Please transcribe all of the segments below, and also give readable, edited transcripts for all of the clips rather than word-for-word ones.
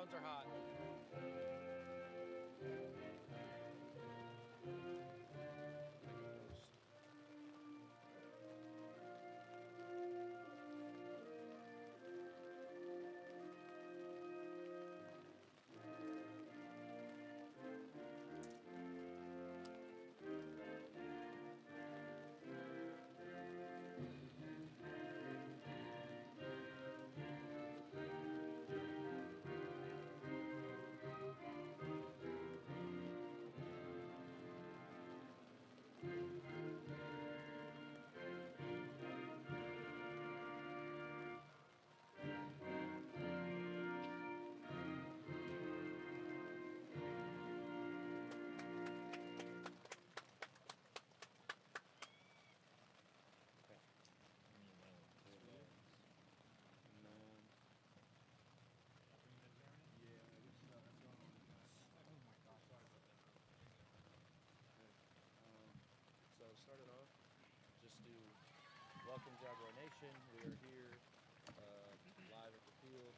microphones are hot. So started off, just to welcome Jaguar Nation. We are here live at the field.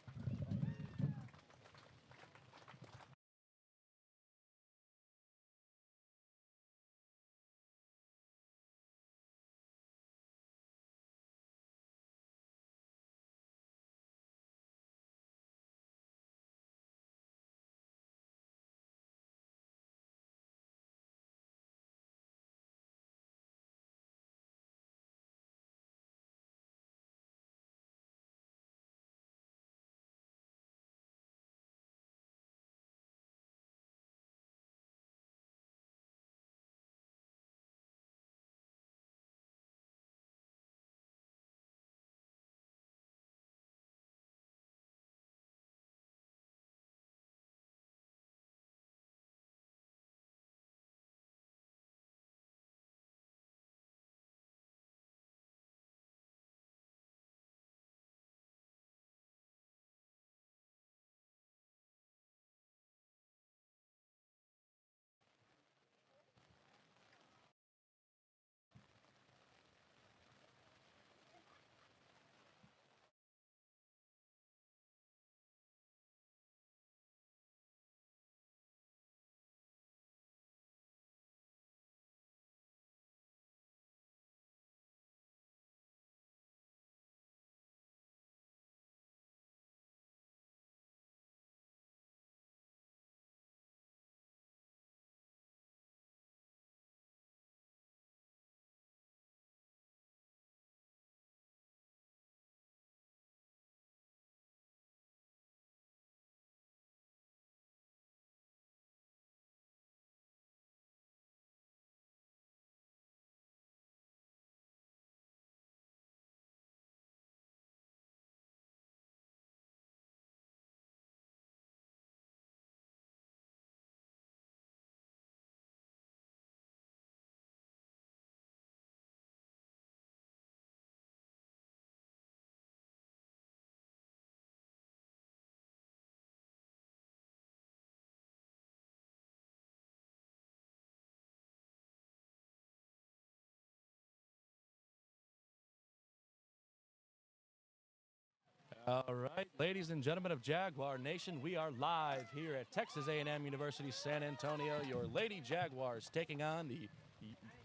All right, ladies and gentlemen of Jaguar Nation, we are live here at Texas A&M University San Antonio. Your Lady Jaguars taking on the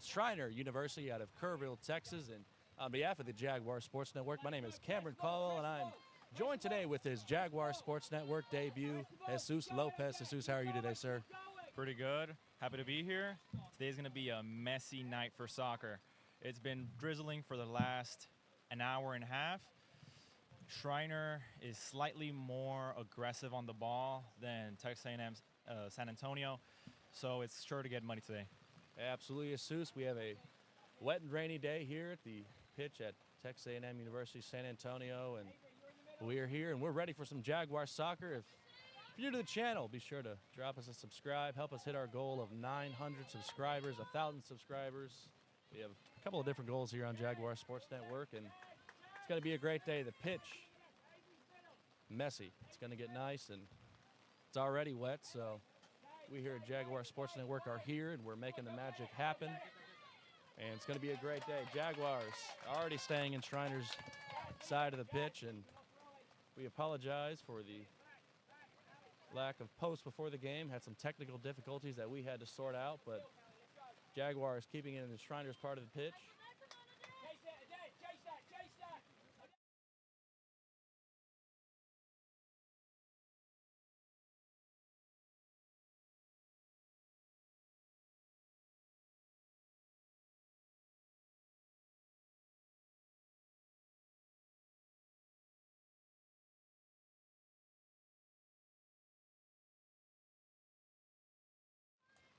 Schreiner University out of Kerville, Texas. And on behalf of the Jaguar Sports Network, my name is Cameron Caldwell, and I'm joined today with his Jaguar Sports Network debut, Jesus Lopez. Jesus, how are you today, sir? Pretty good. Happy to be here. Today's going to be a messy night for soccer. It's been drizzling for the last an hour and a half. Schreiner is slightly more aggressive on the ball than Texas A&M's San Antonio, so it's sure to get money today. Absolutely, Jesus. We have a wet and rainy day here at the pitch at Texas A&M University San Antonio, and we are here and we're ready for some Jaguar soccer. If you're new to the channel, be sure to drop us a subscribe, help us hit our goal of 900 subscribers, 1,000 subscribers. We have a couple of different goals here on Jaguar Sports Network, and it's going to be a great day. The pitch, messy. It's going to get nice, and it's already wet, so we here at Jaguar Sports Network are here, and we're making the magic happen. And it's going to be a great day. Jaguars already staying in Schreiner's side of the pitch, and we apologize for the lack of posts before the game, had some technical difficulties that we had to sort out, but Jaguars keeping it in the Shriners part of the pitch.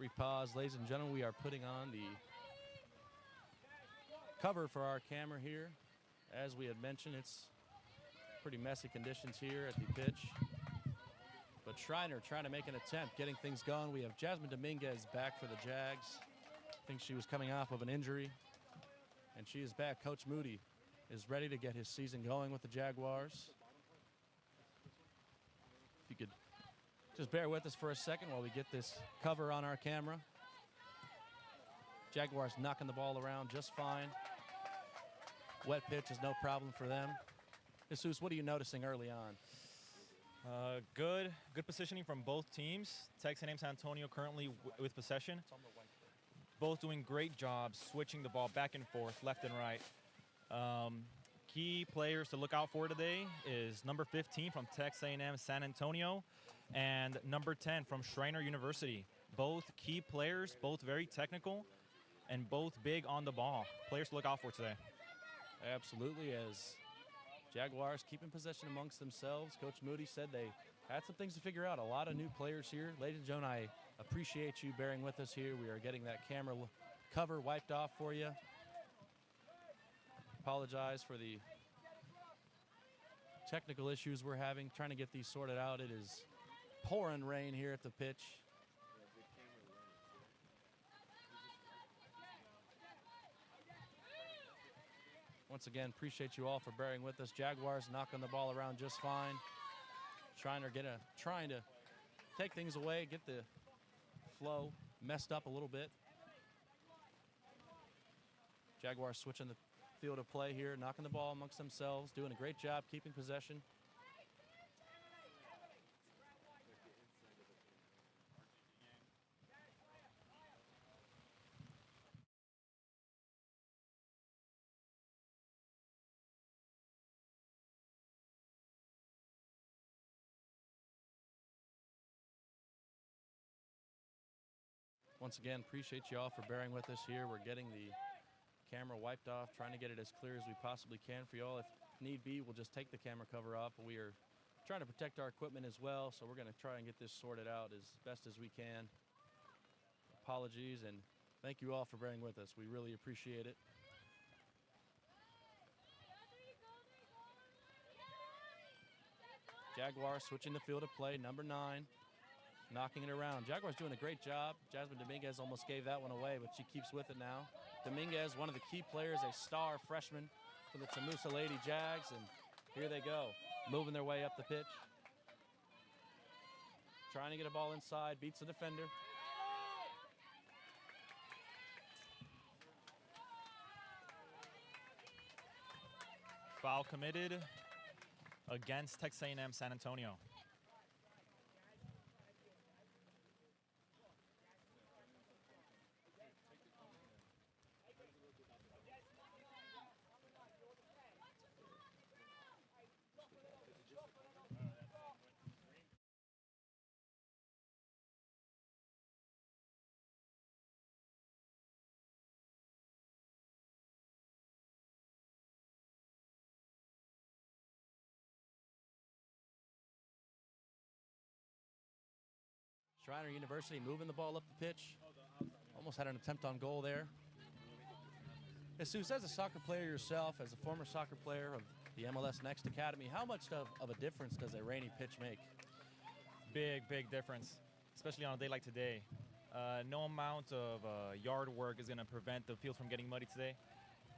Repause, ladies and gentlemen, we are putting on the cover for our camera here. As we had mentioned, it's pretty messy conditions here at the pitch. But Schreiner trying to make an attempt, getting things going. We have Jasmine Dominguez back for the Jags. I think she was coming off of an injury, and she is back. Coach Moody is ready to get his season going with the Jaguars. If you could just bear with us for a second while we get this cover on our camera. Jaguars knocking the ball around just fine. Wet pitch is no problem for them. Jesus, what are you noticing early on? Good positioning from both teams. Texas A&M San Antonio currently with possession. Both doing great jobs switching the ball back and forth, left and right. Key players to look out for today is number 15 from Texas A&M San Antonio and number 10 from Schreiner University. Both key players, both very technical, and both big on the ball. Players to look out for today. Absolutely, as Jaguars keeping possession amongst themselves. Coach Moody said they had some things to figure out. A lot of new players here. Ladies and gentlemen, I appreciate you bearing with us here. We are getting that camera cover wiped off for you. Apologize for the technical issues we're having, trying to get these sorted out. It is pouring rain here at the pitch. Once again, appreciate you all for bearing with us. Jaguars knocking the ball around just fine. Trying to take things away, get the flow messed up a little bit. Jaguars switching the field of play here, knocking the ball amongst themselves, doing a great job keeping possession. Once again, appreciate you all for bearing with us here. We're getting the camera wiped off, trying to get it as clear as we possibly can for you all. If need be, we'll just take the camera cover off. We are trying to protect our equipment as well, so we're going to try and get this sorted out as best as we can. Apologies, and thank you all for bearing with us. We really appreciate it. Jaguars switching the field of play, number 9. Knocking it around. Jaguars doing a great job. Jasmine Dominguez almost gave that one away, but she keeps with it now. Dominguez, one of the key players, a star freshman for the TAMUSA Lady Jags, and here they go, moving their way up the pitch. Trying to get a ball inside, beats the defender. Foul committed against Texas A&M San Antonio. Schreiner University moving the ball up the pitch. Almost had an attempt on goal there. Jesus, as a soccer player yourself, as a former soccer player of the MLS Next Academy, how much of a difference does a rainy pitch make? Big difference, especially on a day like today. No amount of yard work is going to prevent the field from getting muddy today,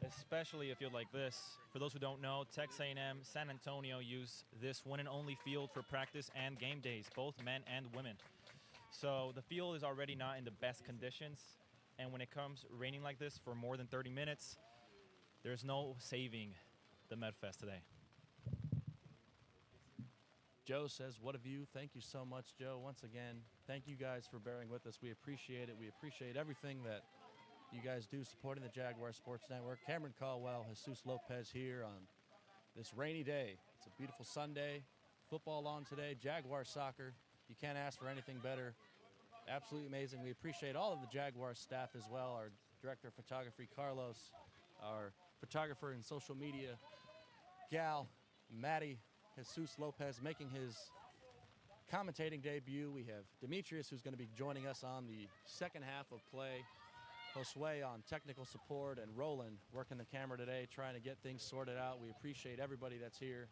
especially a field like this. For those who don't know, Texas A&M San Antonio use this one and only field for practice and game days, both men and women. So the field is already not in the best conditions, and when it comes raining like this for more than 30 minutes, there's no saving the Medfest today. Joe says, what a view. Thank you so much, Joe. Once again, thank you guys for bearing with us. We appreciate it. We appreciate everything that you guys do supporting the Jaguar Sports Network. Cameron Caldwell, Jesus Lopez here on this rainy day. It's a beautiful Sunday. Football on today, Jaguar soccer. You can't ask for anything better. Absolutely amazing. We appreciate all of the Jaguar staff as well. Our director of photography, Carlos. Our photographer and social media, Gal, Maddie, Jesus Lopez making his commentating debut. We have Demetrius, who's going to be joining us on the second half of play. Josue on technical support, and Roland working the camera today, trying to get things sorted out. We appreciate everybody that's here.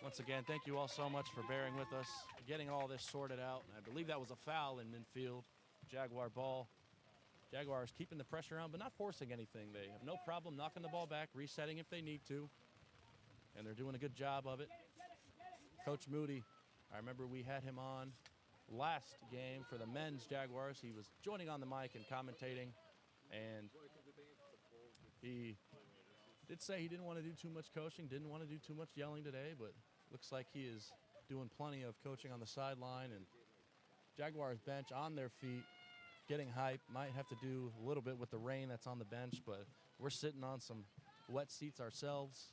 Once again, thank you all so much for bearing with us, getting all this sorted out. And I believe that was a foul in midfield. Jaguar ball. Jaguars keeping the pressure on, but not forcing anything. They have no problem knocking the ball back, resetting if they need to. And they're doing a good job of it. Coach Moody, I remember we had him on last game for the men's Jaguars. He was joining on the mic and commentating, and he did say he didn't want to do too much coaching, didn't want to do too much yelling today, but looks like he is doing plenty of coaching on the sideline. And Jaguars bench on their feet, getting hype. Might have to do a little bit with the rain that's on the bench, but we're sitting on some wet seats ourselves.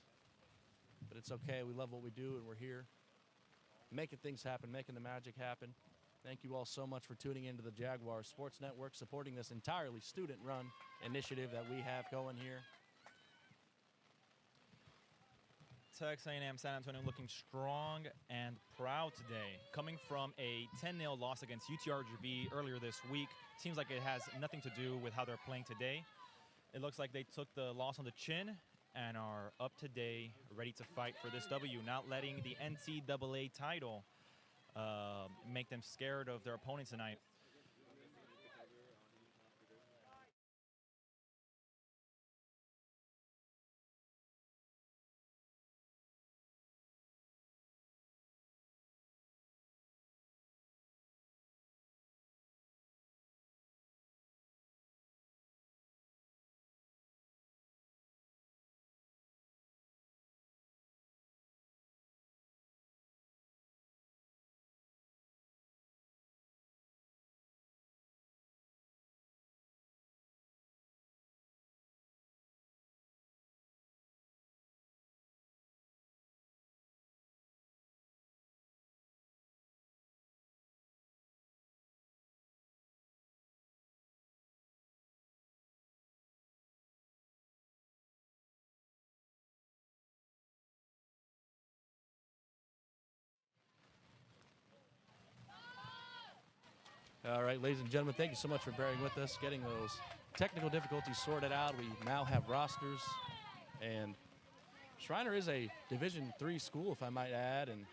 But it's okay. We love what we do, and we're here making things happen, making the magic happen. Thank you all so much for tuning into the Jaguar Sports Network, supporting this entirely student-run initiative that we have going here. Texas A&M San Antonio looking strong and proud today. Coming from a 10-0 loss against UTRGV earlier this week, seems like it has nothing to do with how they're playing today. It looks like they took the loss on the chin and are up today, ready to fight for this W, not letting the NCAA title make them scared of their opponents tonight. All right, ladies and gentlemen, thank you so much for bearing with us, getting those technical difficulties sorted out. We now have rosters, and Schreiner is a Division III school, if I might add, and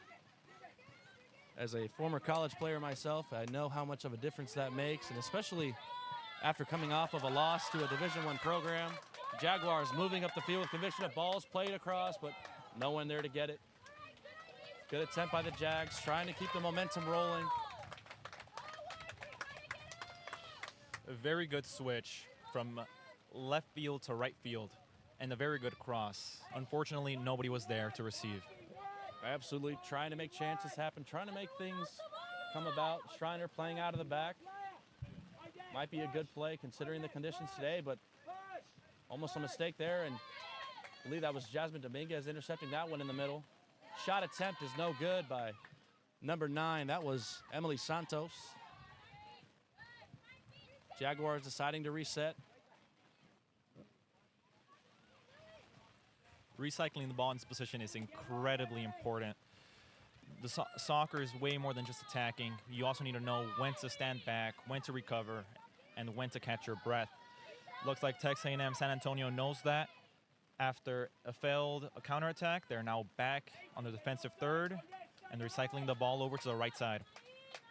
as a former college player myself, I know how much of a difference that makes, and especially after coming off of a loss to a Division I program. Jaguars moving up the field with conviction of balls played across, but no one there to get it. Good attempt by the Jags, trying to keep the momentum rolling. A very good switch from left field to right field, and a very good cross. Unfortunately, nobody was there to receive. Absolutely, trying to make chances happen, trying to make things come about. Schreiner playing out of the back. Might be a good play considering the conditions today, but almost a mistake there, and I believe that was Jasmine Dominguez intercepting that one in the middle. Shot attempt is no good by number 9. That was Emily Santos. Jaguars deciding to reset. Recycling the ball in this position is incredibly important. The soccer is way more than just attacking. You also need to know when to stand back, when to recover, and when to catch your breath. Looks like Texas A&M San Antonio knows that. After a failed counterattack, they're now back on the defensive third, and they're recycling the ball over to the right side.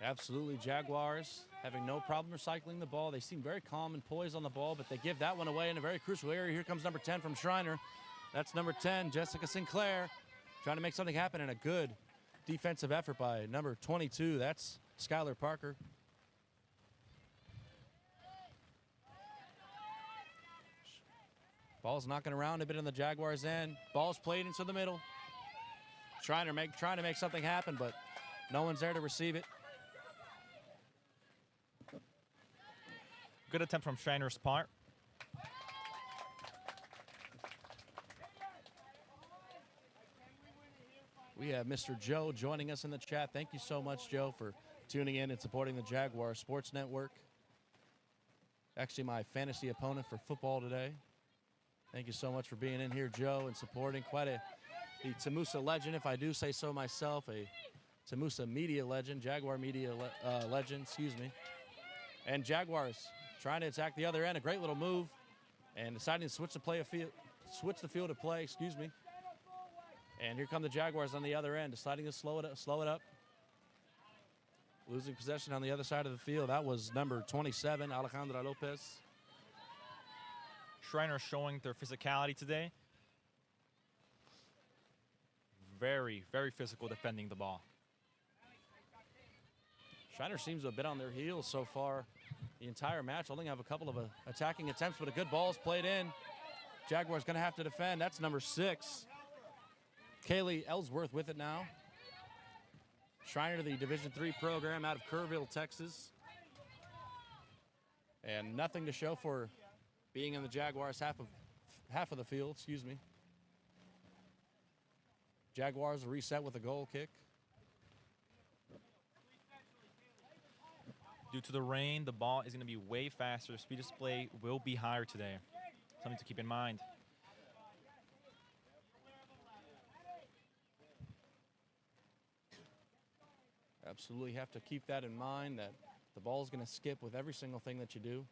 Absolutely, Jaguars having no problem recycling the ball. They seem very calm and poised on the ball, but they give that one away in a very crucial area. Here comes number 10 from Schreiner. That's number 10, Jessica Sinclair, trying to make something happen, and a good defensive effort by number 22. That's Skylar Parker. Ball's knocking around a bit on the Jaguars' end. Ball's played into the middle. trying to make something happen, but no one's there to receive it. Good attempt from Schreiner's part. We have Mr. Joe joining us in the chat. Thank you so much, Joe, for tuning in and supporting the Jaguar Sports Network. Actually, my fantasy opponent for football today. Thank you so much for being in here, Joe, and supporting the TAMUSA legend, if I do say so myself, a TAMUSA media legend, Jaguar media legend, excuse me. And Jaguars trying to attack the other end, a great little move, and deciding to switch the field of play, excuse me. And here come the Jaguars on the other end, deciding to slow it up. Losing possession on the other side of the field. That was number 27, Alejandra Lopez. Schreiner showing their physicality today. Very, very physical defending the ball. Schreiner seems to have been on their heels so far the entire match. Only have a couple of attacking attempts, but a good ball is played in. Jaguars going to have to defend. That's number 6. Kaylee Ellsworth with it now. Schreiner, the Division III program out of Kerville, Texas. And nothing to show for being in the Jaguars half of the field, excuse me. Jaguars reset with a goal kick. Due to the rain, the ball is going to be way faster. Speed display will be higher today. Something to keep in mind. Absolutely have to keep that in mind, that the ball is going to skip with every single thing that you do.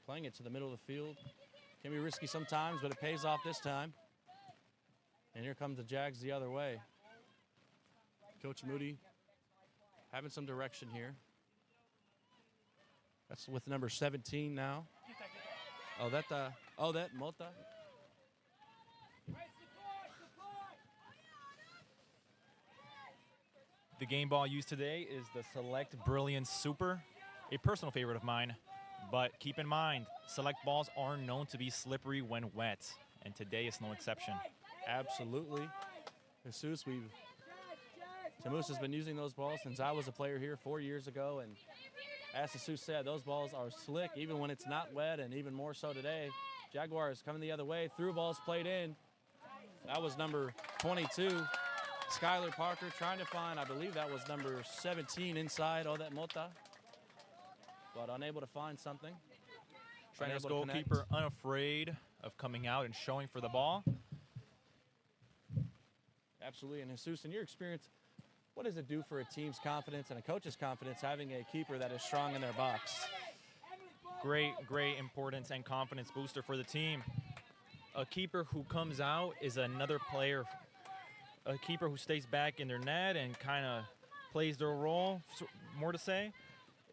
Playing it to the middle of the field can be risky sometimes, but it pays off this time. And here comes the Jags the other way. Coach Moody having some direction here. That's with number 17 now. Odette Mota. The game ball used today is the Select Brilliance Super, a personal favorite of mine. But keep in mind, Select balls are known to be slippery when wet, and today is no exception. Absolutely. Jesus, TAMUSA's been using those balls since I was a player here 4 years ago, and as Jesus said, those balls are slick even when it's not wet, and even more so today. Jaguars coming the other way, through balls played in. That was number 22. Skylar Parker trying to find, I believe that was number 17 inside Odette Mota, but unable to find something. Schreiner's goalkeeper unafraid of coming out and showing for the ball. Absolutely, and Jesus, in your experience, what does it do for a team's confidence and a coach's confidence having a keeper that is strong in their box? Great importance and confidence booster for the team. A keeper who comes out is another player. A keeper who stays back in their net and kind of plays their role, more to say,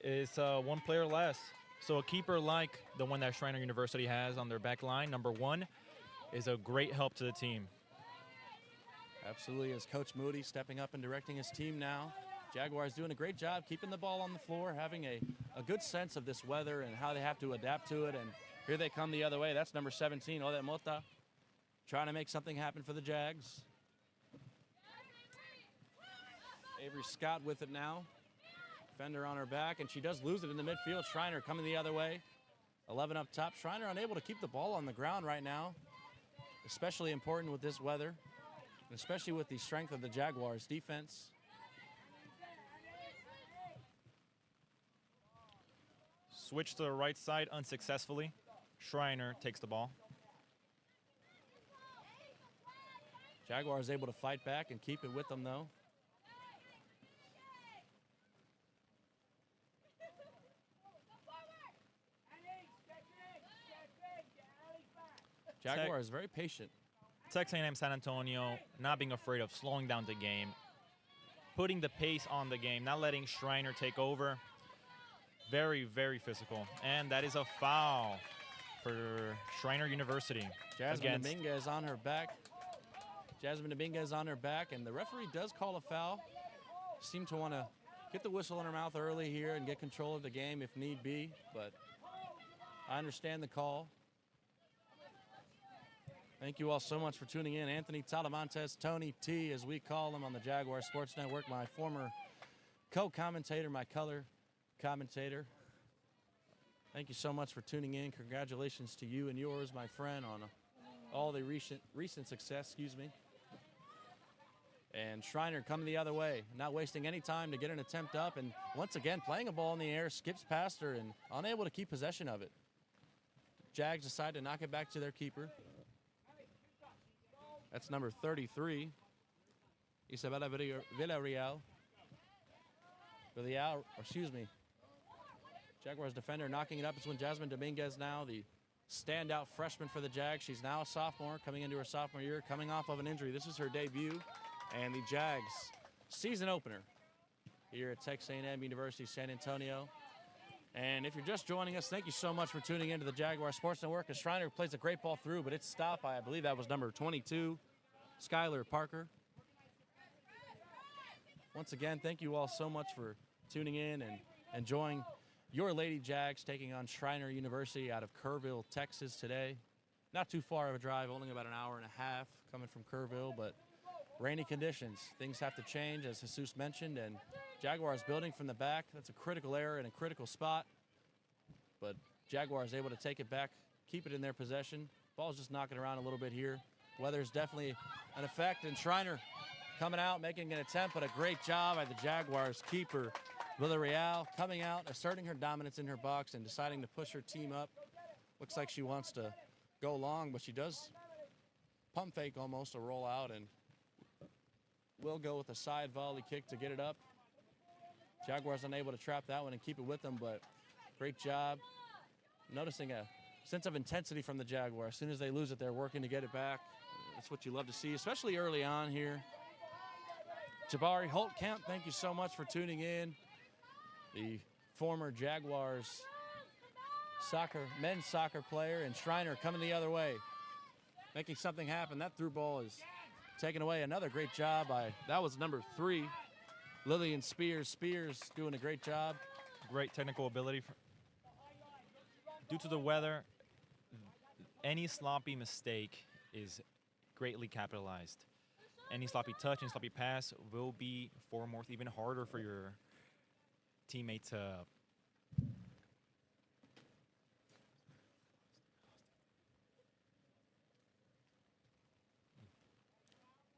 is one player less. So a keeper like the one that Schreiner University has on their back line, number 1, is a great help to the team. Absolutely, as Coach Moody stepping up and directing his team now. Jaguars doing a great job keeping the ball on the floor, having a good sense of this weather and how they have to adapt to it. And here they come the other way. That's number 17, Odette Mota, trying to make something happen for the Jags. Avery Scott with it now. Defender on her back, and she does lose it in the midfield. Schreiner coming the other way. 11 up top. Schreiner unable to keep the ball on the ground right now. Especially important with this weather, and especially with the strength of the Jaguars defense. Switch to the right side unsuccessfully. Schreiner takes the ball. Jaguars able to fight back and keep it with them, though. Jaguars very patient. Texas A&M San Antonio not being afraid of slowing down the game, putting the pace on the game, not letting Schreiner take over. Very, very physical. And that is a foul for Schreiner University. Jasmine Dominguez on her back. Jasmine Dominguez on her back, and the referee does call a foul. Seemed to want to get the whistle in her mouth early here and get control of the game if need be, but I understand the call. Thank you all so much for tuning in. Anthony Talamantes, Tony T, as we call him on the Jaguar Sports Network, my former co-commentator, my color commentator. Thank you so much for tuning in. Congratulations to you and yours, my friend, on all the recent success, And Schreiner coming the other way, not wasting any time to get an attempt up, and once again playing a ball in the air, skips past her and unable to keep possession of it. Jags decide to knock it back to their keeper. That's number 33, Isabella Villarreal. Jaguars defender knocking it up. It's when Jasmine Dominguez now, the standout freshman for the Jags. She's now a sophomore, coming into her sophomore year, coming off of an injury. This is her debut, and the Jags season opener here at Texas A&M University, San Antonio. And if you're just joining us, thank you so much for tuning into the Jaguar Sports Network. As Schreiner plays a great ball through, but it's stopped by, I believe that was number 22, Skylar Parker. Once again, thank you all so much for tuning in and enjoying your Lady Jags taking on Schreiner University out of Kerville, Texas today. Not too far of a drive, only about an hour and a half coming from Kerville, but rainy conditions. Things have to change, as Jesus mentioned, and Jaguars building from the back. That's a critical error in a critical spot, but Jaguars able to take it back, keep it in their possession. Ball's just knocking around a little bit here. Weather's definitely an effect, and Schreiner coming out, making an attempt, but a great job by the Jaguars keeper, Villarreal, coming out, asserting her dominance in her box and deciding to push her team up. Looks like she wants to go long, but she does pump fake almost a roll out and will go with a side volley kick to get it up. Jaguars unable to trap that one and keep it with them, but great job. Noticing a sense of intensity from the Jaguars. As soon as they lose it, they're working to get it back. That's what you love to see, especially early on here. Jabari Holtkamp, thank you so much for tuning in. The former Jaguars men's soccer player, and Schreiner coming the other way, making something happen. That through ball is taken away. Another great job by, that was number 3, Lillian Spears. Spears doing a great job. Great technical ability. Due to the weather, any sloppy mistake is greatly capitalized. Any sloppy touch and sloppy pass will be even harder for your teammate to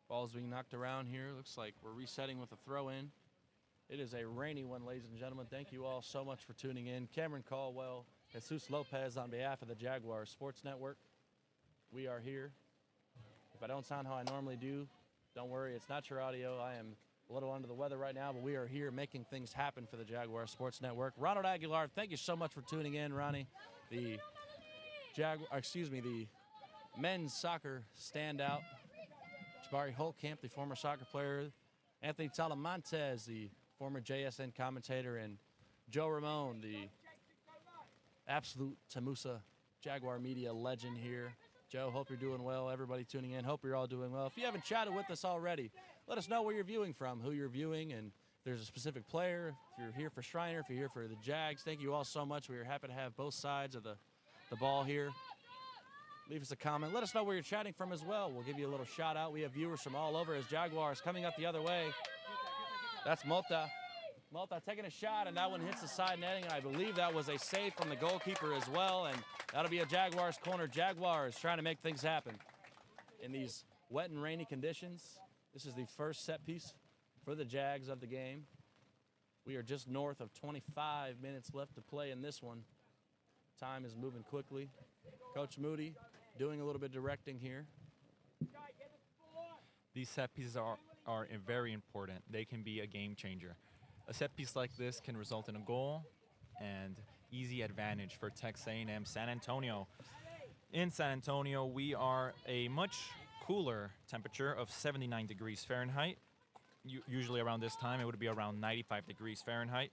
ball's being knocked around here. Looks like we're resetting with a throw in. It is a rainy one, ladies and gentlemen. Thank you all so much for tuning in. Cameron Caldwell, Jesus Lopez on behalf of the Jaguar Sports Network. We are here. If I don't sound how I normally do, don't worry, it's not your audio. I am a little under the weather right now, but we are here making things happen for the Jaguar Sports Network. Ronald Aguilar, thank you so much for tuning in, Ronnie. The men's soccer standout. Jabari Holtkamp, the former soccer player. Anthony Talamantes, the former JSN commentator, and Joe Ramone, the absolute TAMUSA Jaguar media legend here. Joe, hope you're doing well. Everybody tuning in, hope you're all doing well. If you haven't chatted with us already, let us know where you're viewing from, who you're viewing, and if there's a specific player, if you're here for Schreiner, if you're here for the Jags. Thank you all so much. We are happy to have both sides of the ball here. Leave us a comment. Let us know where you're chatting from as well. We'll give you a little shout out. We have viewers from all over as Jaguars coming up the other way. That's Mota. Mota taking a shot, and that one hits the side netting. And I believe that was a save from the goalkeeper as well. And that'll be a Jaguars corner. Jaguars trying to make things happen in these wet and rainy conditions. This is the first set piece for the Jags of the game. We are just north of 25 minutes left to play in this one. Time is moving quickly. Coach Moody doing a little bit of directing here. These set pieces are very important. They can be a game changer. A set piece like this can result in a goal and easy advantage for Texas A&M San Antonio. In San Antonio, we are a much cooler temperature of 79 degrees Fahrenheit. Usually around this time, it would be around 95 degrees Fahrenheit.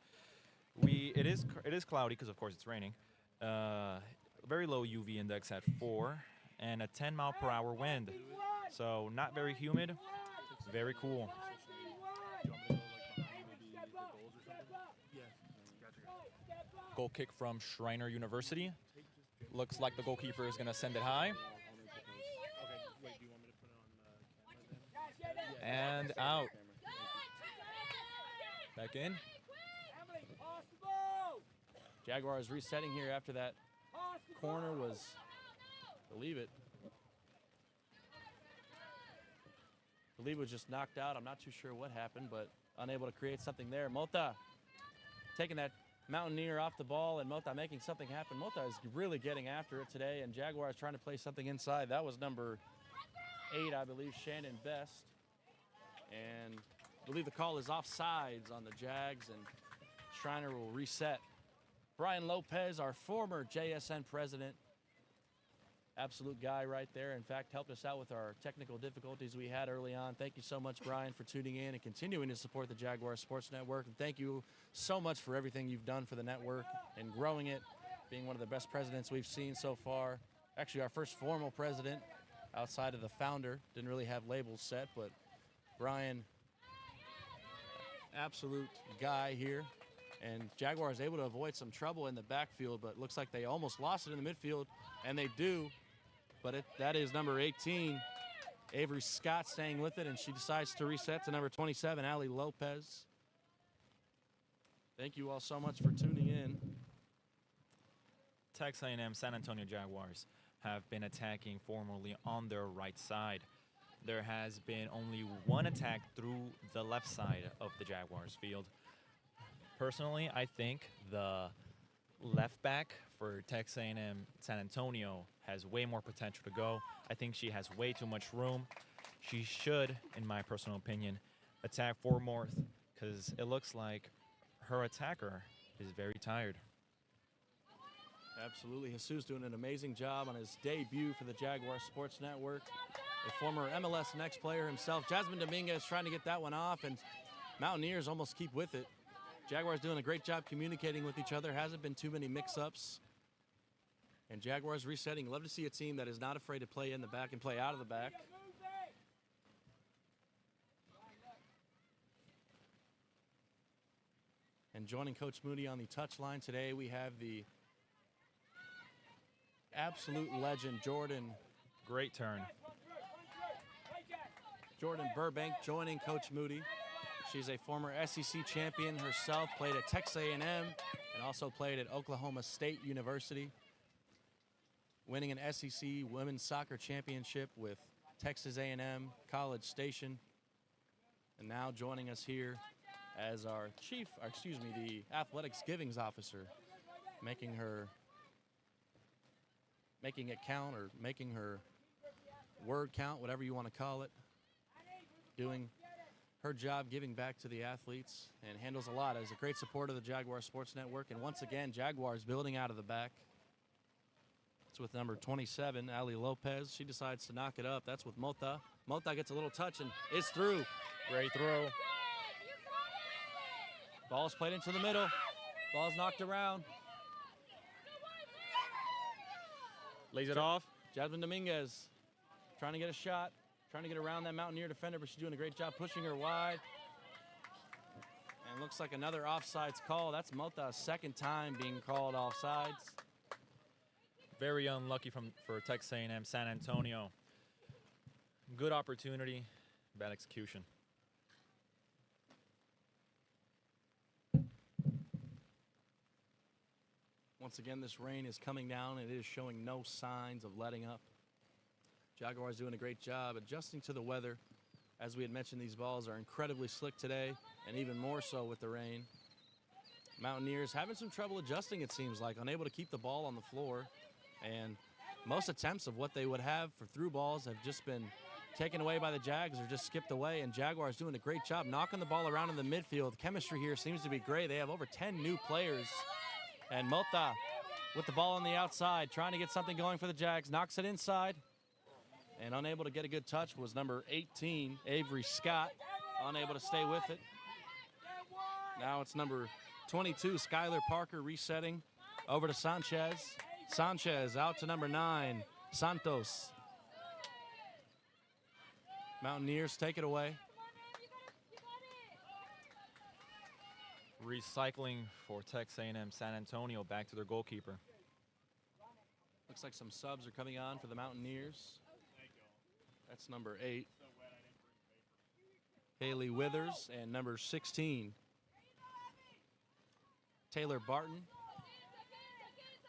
It is cloudy because, of course, it's raining. Very low UV index at 4 and a 10-mile-per-hour wind. So not very humid, very cool. Goal kick from Schreiner University. Looks like the goalkeeper is going to send it high. And out. Back in. Jaguars resetting here after that corner was, believe it was just knocked out. I'm not too sure what happened, but unable to create something there. Mota taking that Mountaineer off the ball, and Mota making something happen. Mota is really getting after it today, and Jaguars trying to play something inside. That was number 8, I believe, Shannon Best. And I believe the call is offsides on the Jags, and Schreiner will reset. Brian Lopez, our former JSN president, absolute guy right there. In fact, helped us out with our technical difficulties we had early on. Thank you so much, Brian, for tuning in and continuing to support the Jaguars Sports Network. And thank you so much for everything you've done for the network and growing it, being one of the best presidents we've seen so far. Actually, our first formal president outside of the founder. Didn't really have labels set, but Brian, absolute guy here. And Jaguars able to avoid some trouble in the backfield, but looks like they almost lost it in the midfield, and they do. But that is number 18, Avery Scott, staying with it, and she decides to reset to number 27, Ali Lopez. Thank you all so much for tuning in. Texas A&M San Antonio Jaguars have been attacking formally on their right side. There has been only one attack through the left side of the Jaguars field. Personally, I think the left back for Texas A&M San Antonio has way more potential to go. I think she has way too much room. She should, in my personal opinion, attack for more, because it looks like her attacker is very tired. Absolutely. Jesus doing an amazing job on his debut for the Jaguar Sports Network. A former MLS Next player himself. Jasmine Dominguez trying to get that one off, and Mountaineers almost keep with it. Jaguars doing a great job communicating with each other. Hasn't been too many mix-ups. And Jaguars resetting. Love to see a team that is not afraid to play in the back and play out of the back. And joining Coach Moody on the touch line today, we have the absolute legend, Jordan. Great turn. Jordan Burbank joining Coach Moody. She's a former SEC champion herself, played at Texas A&M, and also played at Oklahoma State University, winning an SEC women's soccer championship with Texas A&M College Station, and now joining us here as our the athletics givings officer, making it count, or making her word count, whatever you want to call it, doing her job giving back to the athletes, and handles a lot as a great supporter of the Jaguar Sports Network. And once again, Jaguars building out of the back. It's with number 27, Ali Lopez. She decides to knock it up. That's with Mota. Mota gets a little touch and is through. Great throw. Ball's played into the middle. Ball's knocked around. Lays it off. Jasmine Dominguez trying to get a shot. Trying to get around that Mountaineer defender, but she's doing a great job pushing her wide. And looks like another offsides call. That's Mota's second time being called offsides. Very unlucky for Texas A&M San Antonio. Good opportunity, bad execution. Once again, this rain is coming down. It is showing no signs of letting up. Jaguars doing a great job adjusting to the weather. As we had mentioned, these balls are incredibly slick today, and even more so with the rain. Mountaineers having some trouble adjusting, it seems like, unable to keep the ball on the floor. And most attempts of what they would have for through balls have just been taken away by the Jags or just skipped away. And Jaguars doing a great job knocking the ball around in the midfield. Chemistry here seems to be great. They have over 10 new players. And Mota with the ball on the outside, trying to get something going for the Jags. Knocks it inside. And unable to get a good touch was number 18, Avery Scott. Unable to stay with it. Now it's number 22, Skylar Parker, resetting over to Sanchez. Sanchez out to number 9, Santos. Mountaineers take it away. Recycling for Texas A&M San Antonio, back to their goalkeeper. Looks like some subs are coming on for the Mountaineers. That's number 8. Haley Withers, and number 16, Taylor Barton.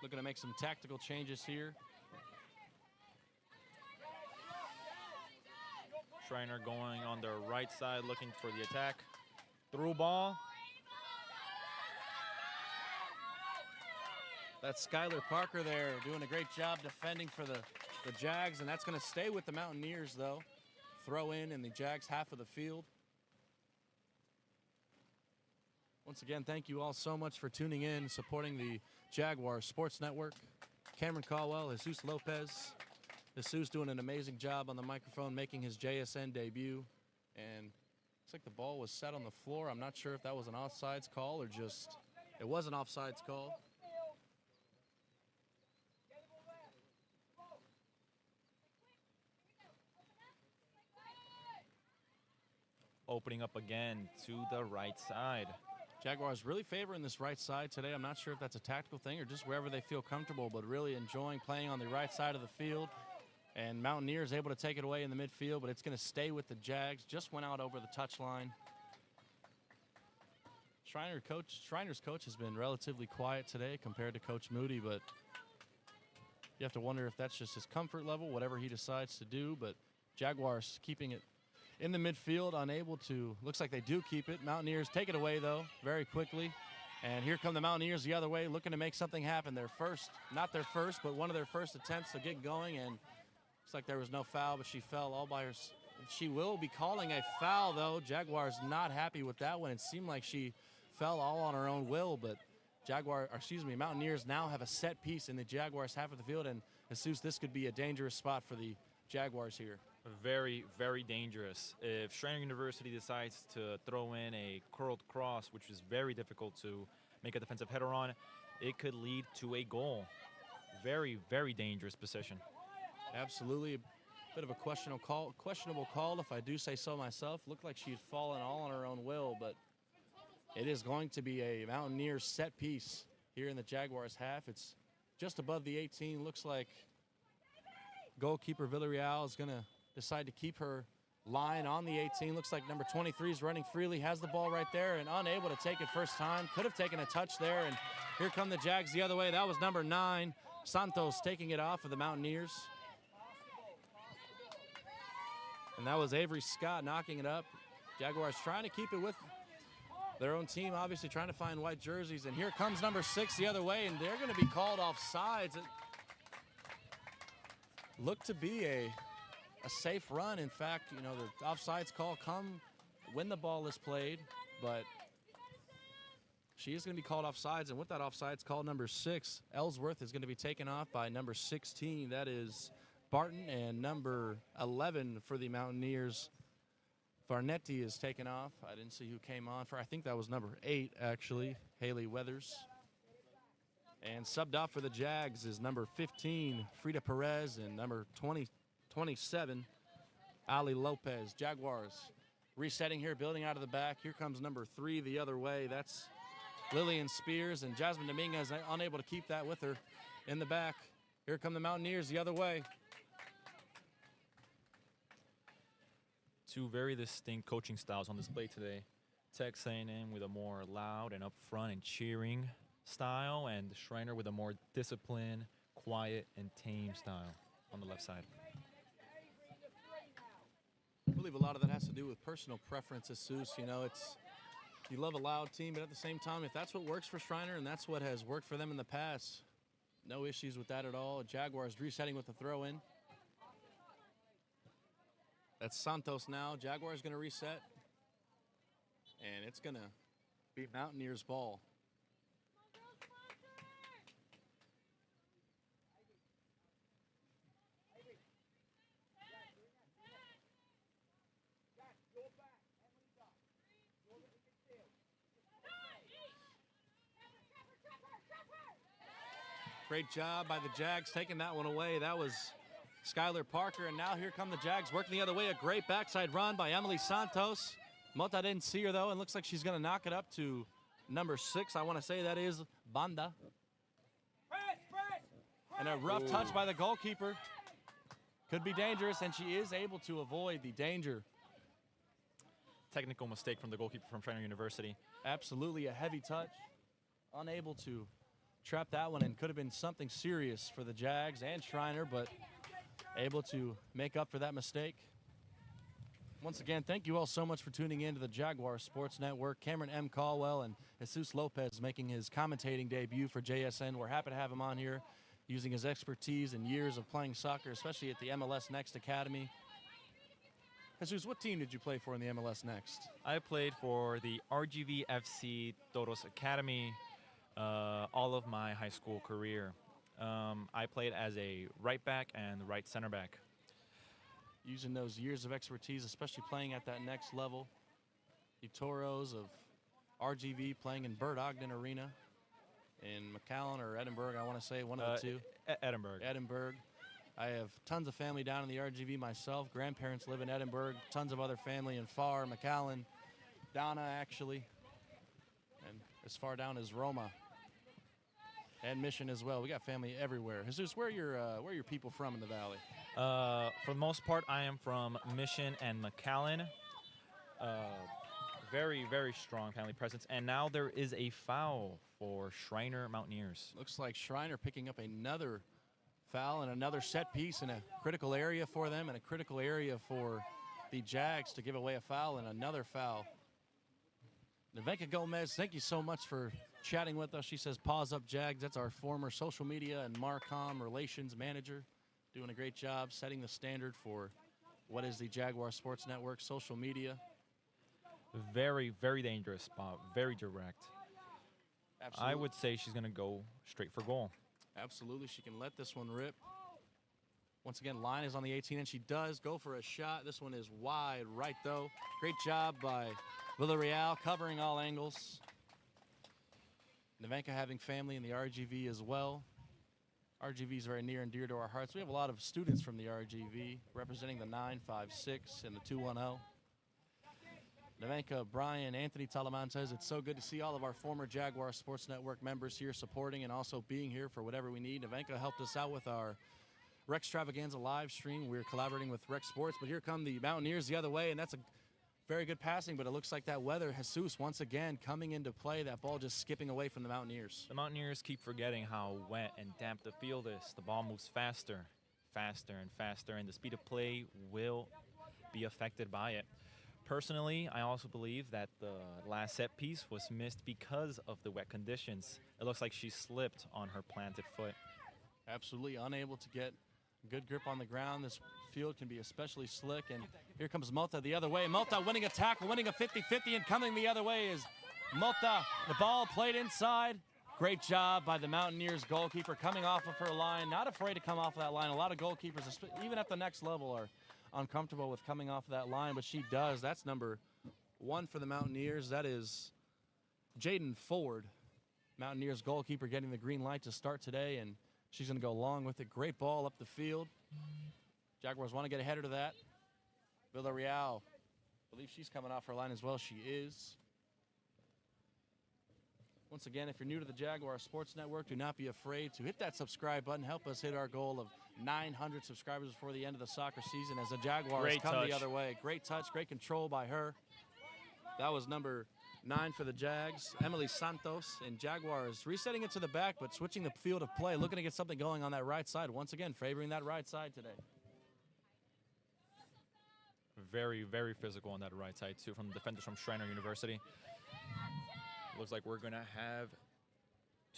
Looking to make some tactical changes here. Schreiner going on the right side, looking for the attack. Through ball. That's Skylar Parker there doing a great job defending for the Jags, and that's going to stay with the Mountaineers, though. Throw in the Jags half of the field. Once again, thank you all so much for tuning in, supporting the Jaguars Sports Network. Cameron Caldwell, Jesus Lopez. Jesus doing an amazing job on the microphone, making his JSN debut. And looks like the ball was set on the floor. I'm not sure if that was an offsides call or just, it was an offsides call. Opening up again to the right side. Jaguars really favoring this right side today. I'm not sure if that's a tactical thing or just wherever they feel comfortable, but really enjoying playing on the right side of the field. And Mountaineers able to take it away in the midfield, but it's going to stay with the Jags. Just went out over the touchline. Schreiner's coach has been relatively quiet today compared to Coach Moody, but you have to wonder if that's just his comfort level, whatever he decides to do. But Jaguars keeping it in the midfield, unable to, looks like they do keep it. Mountaineers take it away, though, very quickly. And here come the Mountaineers the other way, looking to make something happen. Their first, not their first, but one of their first attempts to get going. And looks like there was no foul, but she fell all by herself. She will be calling a foul, though. Jaguars not happy with that one. It seemed like she fell all on her own will, but Mountaineers now have a set piece in the Jaguars half of the field. And Jesus, this could be a dangerous spot for the Jaguars here. Very, very dangerous. If Schreiner University decides to throw in a curled cross, which is very difficult to make a defensive header on, it could lead to a goal. Very, very dangerous position. Absolutely. A bit of a questionable call, if I do say so myself. Looked like she'd fallen all on her own will, but it is going to be a Mountaineers set piece here in the Jaguars half. It's just above the 18. Looks like goalkeeper Villarreal is going to decide to keep her line on the 18. Looks like number 23 is running freely, has the ball right there, and unable to take it first time. Could have taken a touch there, and here come the Jags the other way. That was number 9, Santos, taking it off of the Mountaineers. And that was Avery Scott knocking it up. Jaguars trying to keep it with their own team, obviously trying to find white jerseys. And here comes number 6 the other way, and they're going to be called offsides. It looked to be a safe run. In fact, you know, the offsides call come when the ball is played, but she is going to be called offsides. And with that offsides call, number 6, Ellsworth, is going to be taken off by number 16. That is Barton, and number 11 for the Mountaineers, Varnetti, is taken off. I didn't see who came on for. I think that was number 8, actually, Haley Weathers. And subbed off for the Jags is number 15, Frida Perez, and number 27, Ali Lopez. Jaguars resetting here, building out of the back. Here comes number 3 the other way. That's Lillian Spears, and Jasmine Dominguez unable to keep that with her in the back. Here come the Mountaineers the other way. Two very distinct coaching styles on display today. Texas A&M with a more loud and upfront and cheering style, and Schreiner with a more disciplined, quiet, and tame style on the left side. I believe a lot of that has to do with personal preferences, Seuss. You know, you love a loud team, but at the same time, if that's what works for Schreiner and that's what has worked for them in the past, no issues with that at all. Jaguars resetting with the throw-in. That's Santos now. Jaguars going to reset. And it's going to be Mountaineers' ball. Great job by the Jags taking that one away. That was Skylar Parker, and now here come the Jags working the other way. A great backside run by Emily Santos. Mota didn't see her, though, and looks like she's going to knock it up to number 6. I want to say that is Banda. And a rough touch by the goalkeeper. Could be dangerous, and she is able to avoid the danger. technical mistake from the goalkeeper from Schreiner University. Absolutely a heavy touch. Unable to trap that one, and could have been something serious for the Jags and Schreiner, but able to make up for that mistake. Once again, thank you all so much for tuning in to the Jaguars Sports Network. Cameron M. Caldwell and Jesus Lopez making his commentating debut for JSN. We're happy to have him on here, using his expertise and years of playing soccer, especially at the MLS Next Academy. Jesus, what team did you play for in the MLS Next? I played for the RGV FC Toros Academy all of my high school career. I played as a right back and right center back. Using those years of expertise, especially playing at that next level. The Toros of RGV playing in Bert Ogden Arena in McAllen or Edinburgh, I want to say, one of the two. Edinburgh. Edinburgh. I have tons of family down in the RGV myself. Grandparents live in Edinburgh. Tons of other family in Far, McAllen, Donna, actually. And as far down as Roma. And Mission as well. We got family everywhere. Jesus, where are your people from in the valley? For the most part, I am from Mission and McAllen. Very, very strong family presence. And now there is a foul for Schreiner Mountaineers. Looks like Schreiner picking up another foul and another set piece in a critical area for them, and a critical area for the Jags to give away a foul and another foul. Nevenka Gomez, thank you so much for chatting with us. She says, "Pause up, Jags." That's our former social media and Marcom relations manager. Doing a great job setting the standard for what is the Jaguar Sports Network social media. Very, very dangerous spot. Very direct. Absolutely. I would say she's going to go straight for goal. Absolutely. She can let this one rip. Once again, line is on the 18, and she does go for a shot. This one is wide right, though. Great job by Villarreal, covering all angles. Nevenka having family in the RGV as well. RGV is very near and dear to our hearts. We have a lot of students from the RGV representing the 956 and the 210. Nevenka, Brian, Anthony Talamantes, it's so good to see all of our former Jaguar Sports Network members here supporting and also being here for whatever we need. Nevenka helped us out with our Rex Extravaganza live stream. We're collaborating with Rex Sports, but here come the Mountaineers the other way, and that's a very good passing, but it looks like that weather, Jesus, once again coming into play, that ball just skipping away from the Mountaineers. The Mountaineers keep forgetting how wet and damp the field is. The ball moves faster, faster, and faster, and the speed of play will be affected by it. Personally, I also believe that the last set piece was missed because of the wet conditions. It looks like she slipped on her planted foot. Absolutely unable to get good grip on the ground. This field can be especially slick, and here comes Mota the other way. Mota winning a tackle, winning a 50-50, and coming the other way is Mota. The ball played inside. Great job by the Mountaineers goalkeeper coming off of her line. Not afraid to come off of that line. A lot of goalkeepers, even at the next level, are uncomfortable with coming off of that line, but she does. That's number 1 for the Mountaineers. That is Jaden Ford, Mountaineers goalkeeper, getting the green light to start today, and she's going to go along with it. Great ball up the field. Jaguars want to get ahead of that. Villarreal, I believe she's coming off her line as well. She is. Once again, if you're new to the Jaguar Sports Network, do not be afraid to hit that subscribe button. Help us hit our goal of 900 subscribers before the end of the soccer season as the Jaguars come the other way. Great touch, great control by her. That was number 9 for the Jags, Emily Santos, and Jaguars resetting it to the back, but switching the field of play, looking to get something going on that right side. Once again, favoring that right side today. Very, very physical on that right side, too, from the defenders from Schreiner University. Looks like we're going to have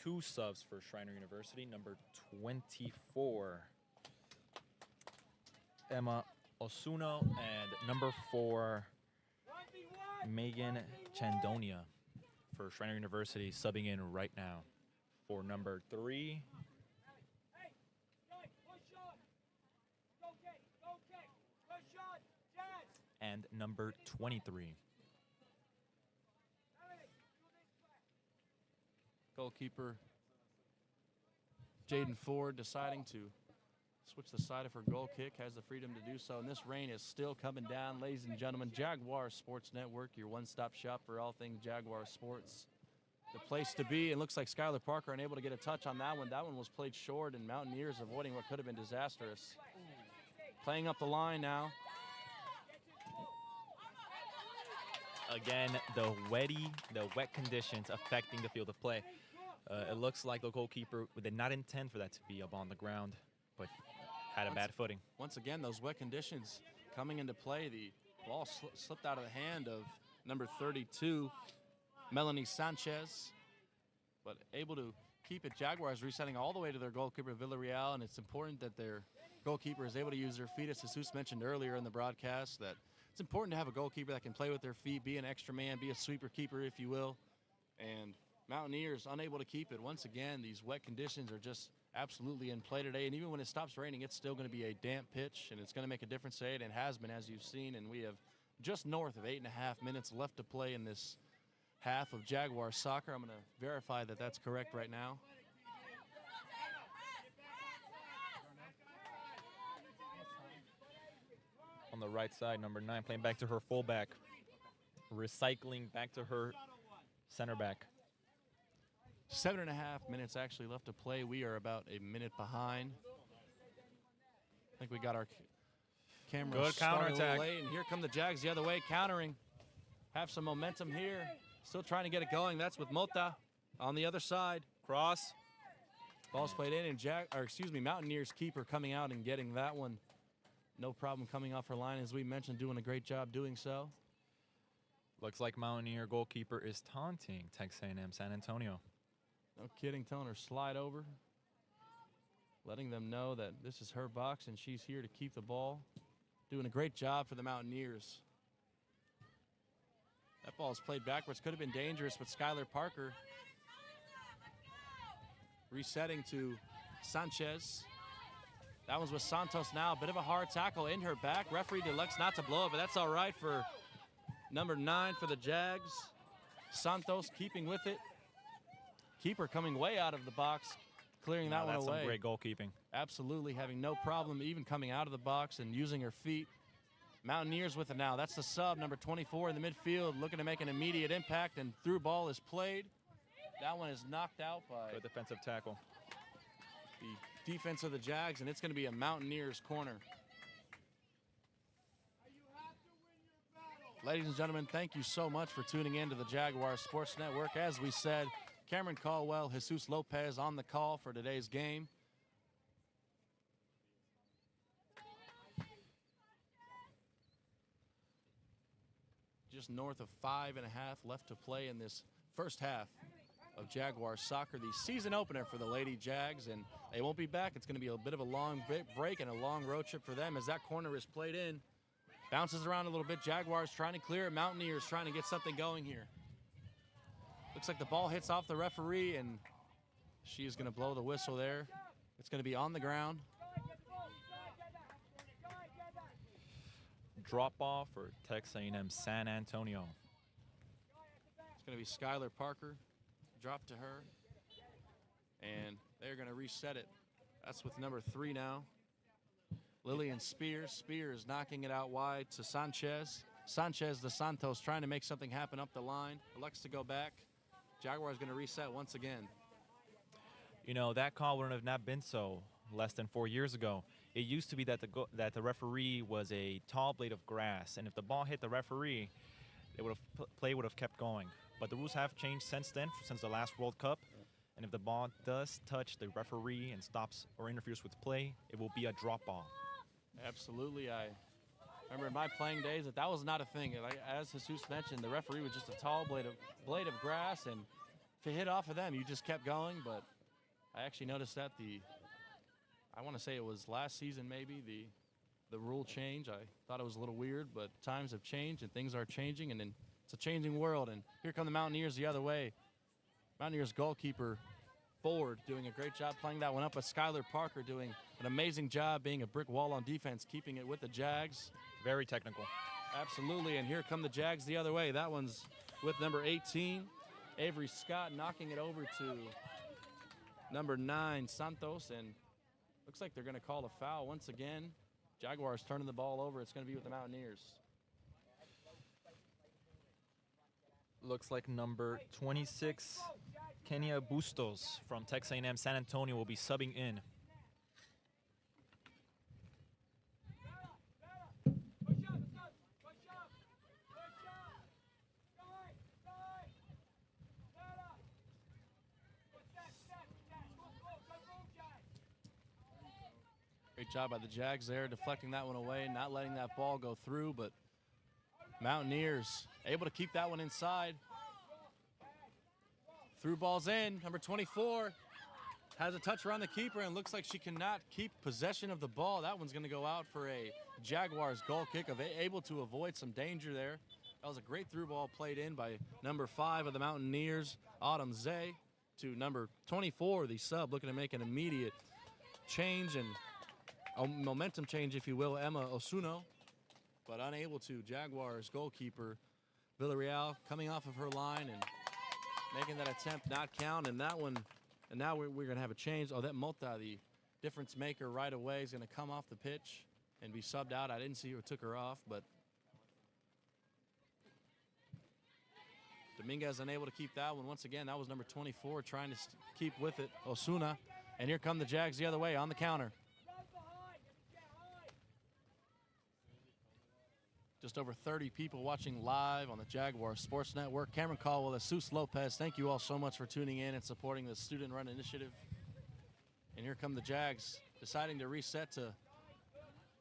2 subs for Schreiner University. Number 24, Emma Osuno, and number 4, Megan Chandonia for Schreiner University, subbing in right now. For number 3, and number 23. Goalkeeper Jaden Ford deciding to switch the side of her goal kick, has the freedom to do so, and this rain is still coming down. Ladies and gentlemen, Jaguar Sports Network, your one-stop shop for all things Jaguar sports. The place to be. It looks like Skylar Parker unable to get a touch on that one. That one was played short, and Mountaineers avoiding what could have been disastrous. Playing up the line now. Again, the wet conditions affecting the field of play. It looks like the goalkeeper did not intend for that to be up on the ground, but had a bad footing. Once again, those wet conditions coming into play. The ball slipped out of the hand of number 32, Melanie Sanchez, but able to keep it. Jaguars resetting all the way to their goalkeeper, Villarreal, and it's important that their goalkeeper is able to use their feet. As Jesus mentioned earlier in the broadcast, that it's important to have a goalkeeper that can play with their feet, be an extra man, be a sweeper keeper, if you will. And Mountaineers unable to keep it. Once again, these wet conditions are just absolutely in play today. And even when it stops raining, it's still going to be a damp pitch, and it's going to make a difference today. And it has been, as you've seen. And we have just north of 8.5 minutes left to play in this half of Jaguar soccer. I'm going to verify that that's correct right now. On the right side, number 9 playing back to her fullback, recycling back to her center back. 7.5 minutes actually left to play. We are about a minute behind. I think we got our camera Good counterattack. late, and here come the Jags the other way, countering. Have some momentum here. Still trying to get it going. That's with Mota on the other side. Cross. Ball's played in, and Mountaineers keeper coming out and getting that one. No problem coming off her line, as we mentioned, doing a great job doing so. Looks like Mountaineer goalkeeper is taunting Texas A&M San Antonio. No kidding, telling her slide over. Letting them know that this is her box and she's here to keep the ball. Doing a great job for the Mountaineers. That ball is played backwards. Could have been dangerous, but Skylar Parker resetting to Sanchez. That one's with Santos now. A bit of a hard tackle in her back. Referee elects not to blow it, but that's all right for number 9 for the Jags. Santos keeping with it. Keeper coming way out of the box, clearing that one away. That's some great goalkeeping. Absolutely, having no problem even coming out of the box and using her feet. Mountaineers with it now. That's the sub, number 24 in the midfield, looking to make an immediate impact, and through ball is played. That one is knocked out by Good defensive tackle. the defense of the Jags, and it's going to be a Mountaineers corner. Ladies and gentlemen, thank you so much for tuning in to the Jaguars Sports Network. As we said, Cameron Caldwell, Jesus Lopez on the call for today's game. Just north of 5.5 left to play in this first half of Jaguars soccer, the season opener for the Lady Jags, and they won't be back. It's going to be a bit of a long break and a long road trip for them as that corner is played in. Bounces around a little bit. Jaguars trying to clear it. Mountaineers trying to get something going here. Looks like the ball hits off the referee, and she is going to blow the whistle there. It's going to be on the ground. Drop off for Texas A&M San Antonio. It's going to be Skylar Parker. Drop to her. And they're going to reset it. That's with number 3 now. Lillian Spears. Spears knocking it out wide to Sanchez. Sanchez to Santos trying to make something happen up the line. Elects to go back. Jaguars going to reset once again. You know, that call wouldn't have not been so less than 4 years ago. It used to be that the referee was a tall blade of grass, and if the ball hit the referee, play would have kept going. But the rules have changed since then, since the last World Cup. And if the ball does touch the referee and stops or interferes with play, it will be a drop ball. Absolutely. I remember in my playing days that was not a thing. As Jesus mentioned, the referee was just a tall blade of grass, and if it hit off of them, you just kept going. But I actually noticed that I want to say it was last season maybe, the rule change. I thought it was a little weird, but times have changed and things are changing, and then it's a changing world. And here come the Mountaineers the other way. Mountaineers goalkeeper Ford doing a great job playing that one up, but Skylar Parker doing an amazing job being a brick wall on defense, keeping it with the Jags. Very technical. Absolutely, and here come the Jags the other way. That one's with number 18, Avery Scott, knocking it over to number 9, Santos, and looks like they're going to call a foul once again. Jaguars turning the ball over. It's going to be with the Mountaineers. Looks like number 26, Kenya Bustos from Texas A&M San Antonio will be subbing in. Great job by the Jags there, deflecting that one away, not letting that ball go through, but Mountaineers able to keep that one inside. Through balls in, number 24 has a touch around the keeper and looks like she cannot keep possession of the ball. That one's gonna go out for a Jaguars goal kick, able to avoid some danger there. That was a great through ball played in by number 5 of the Mountaineers, Autumn Zay, to number 24, the sub, looking to make an immediate change and a momentum change, if you will, Emma Osuno, but unable to. Jaguars goalkeeper Villarreal coming off of her line and making that attempt not count, and that one, and now we're going to have a change. Oh, that Mota, the difference maker right away, is going to come off the pitch and be subbed out. I didn't see who took her off, but Dominguez unable to keep that one. Once again, that was number 24 trying to keep with it, Osuna. And here come the Jags the other way on the counter. Just over 30 people watching live on the Jaguars Sports Network. Cameron Caldwell, Jesus Lopez, thank you all so much for tuning in and supporting the student-run initiative. And here come the Jags deciding to reset to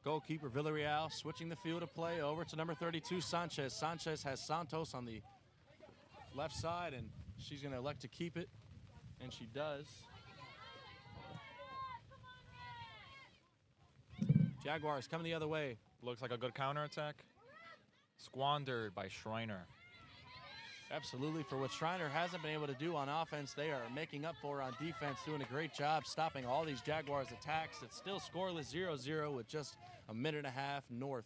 goalkeeper Villarreal, switching the field of play over to number 32, Sanchez. Sanchez has Santos on the left side, and she's going to elect to keep it, and she does. Jaguars coming the other way. Looks like a good counterattack. Squandered by Schreiner. Absolutely, for what Schreiner hasn't been able to do on offense, they are making up for on defense, doing a great job stopping all these Jaguars attacks. It's still scoreless 0-0 with just a minute and a half north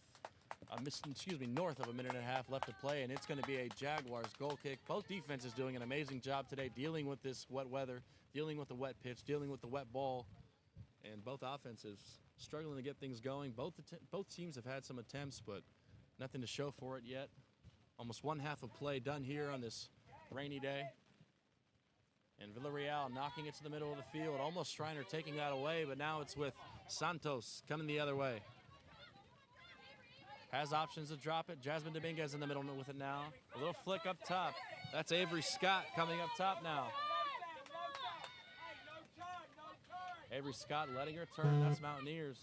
of a minute and a half left to play, and it's going to be a Jaguars goal kick. Both defenses doing an amazing job today dealing with this wet weather, dealing with the wet pitch, dealing with the wet ball, and both offenses struggling to get things going. Both teams have had some attempts, but nothing to show for it yet. Almost one half of play done here on this rainy day. And Villarreal knocking it to the middle of the field. Almost Schreiner taking that away, but now it's with Santos coming the other way. Has options to drop it. Jasmine Dominguez in the middle with it now. A little flick up top. That's Avery Scott coming up top now. Avery Scott letting her turn. That's Mountaineers.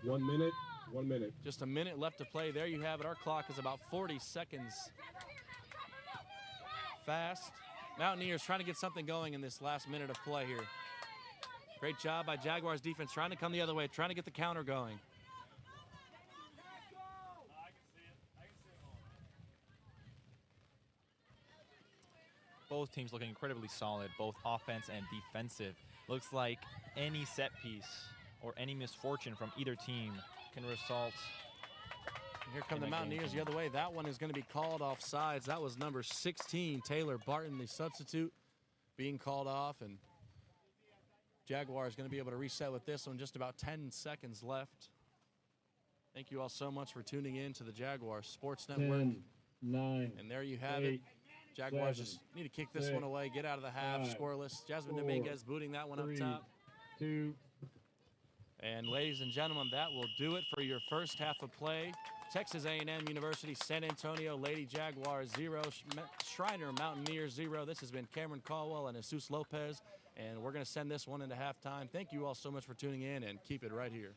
1 minute, 1 minute. Just a minute left to play. There you have it. Our clock is about 40 seconds fast. Mountaineers trying to get something going in this last minute of play here. Great job by Jaguars defense trying to come the other way, trying to get the counter going. Both teams looking incredibly solid, both offense and defensive. Looks like any set piece or any misfortune from either team can result. Here come the Mountaineers the other way. That one is going to be called off sides. That was number 16, Taylor Barton, the substitute, being called off, and Jaguars going to be able to reset with this one. Just about 10 seconds left. Thank you all so much for tuning in to the Jaguars Sports Network. 10, 9, and there you have 8, it. Jaguars 7, just need to kick this 6, one away, get out of the half, 5, scoreless. Jasmine 4, Dominguez booting that one 3, up top. 2. And ladies and gentlemen, that will do it for your first half of play. Texas A&M University, San Antonio Lady Jaguars 0, Schreiner Mountaineers 0. This has been Cameron Caldwell and Jesus Lopez, and we're going to send this one into halftime. Thank you all so much for tuning in, and keep it right here.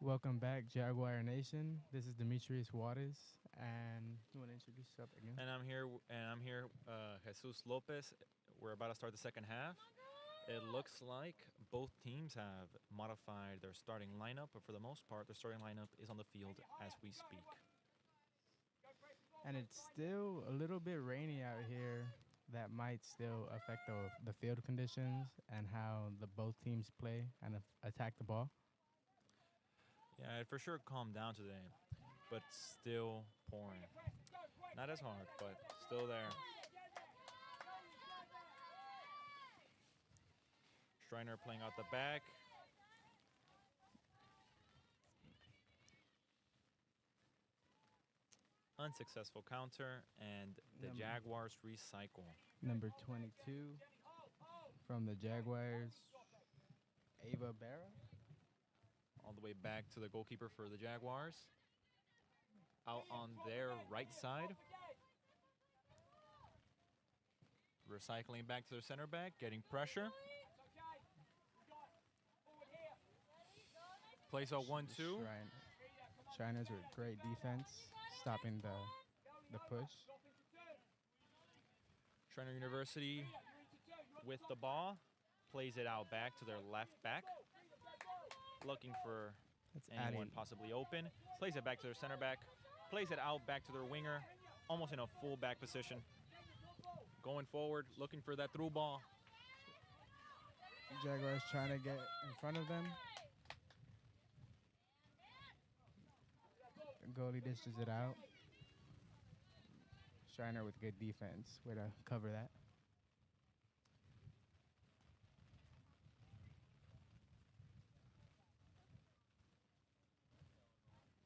Welcome back, Jaguar Nation. This is Demetrius Waters, and you want to introduce yourself again? And I'm here. Jesus Lopez. We're about to start the second half. It looks like both teams have modified their starting lineup, but for the most part, their starting lineup is on the field as we speak. And it's still a little bit rainy out here. That might still affect the field conditions and how the both teams play and attack the ball. Yeah, it for sure calmed down today, but still pouring. Not as hard, but still there. Schreiner playing out the back. Unsuccessful counter, and the Jaguars recycle. Number 22 from the Jaguars, Ava Barra. All the way back to the goalkeeper for the Jaguars. Out on their right side. Recycling back to their center back, getting pressure. Plays a 1-2. Shriners with great defense, stopping the push. Schreiner University with the ball. Plays it out back to their left back. Looking for anyone possibly open. Plays it back to their center back. Plays it out back to their winger. Almost in a full back position. Going forward, looking for that through ball. Jaguars trying to get in front of them. The goalie dishes it out. Schreiner with good defense. Way to cover that.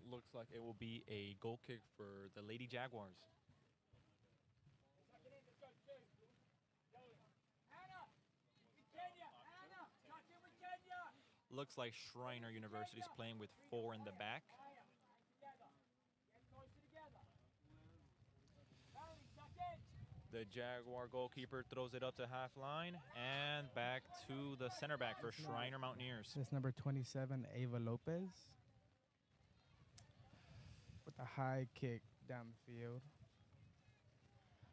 Looks like it will be a goal kick for the Lady Jaguars. Looks like Schreiner University is playing with 4 in the back. The Jaguar goalkeeper throws it up to half line and back to the center back for Schreiner Mountaineers. This number 27, Ava Lopez, with a high kick down the field.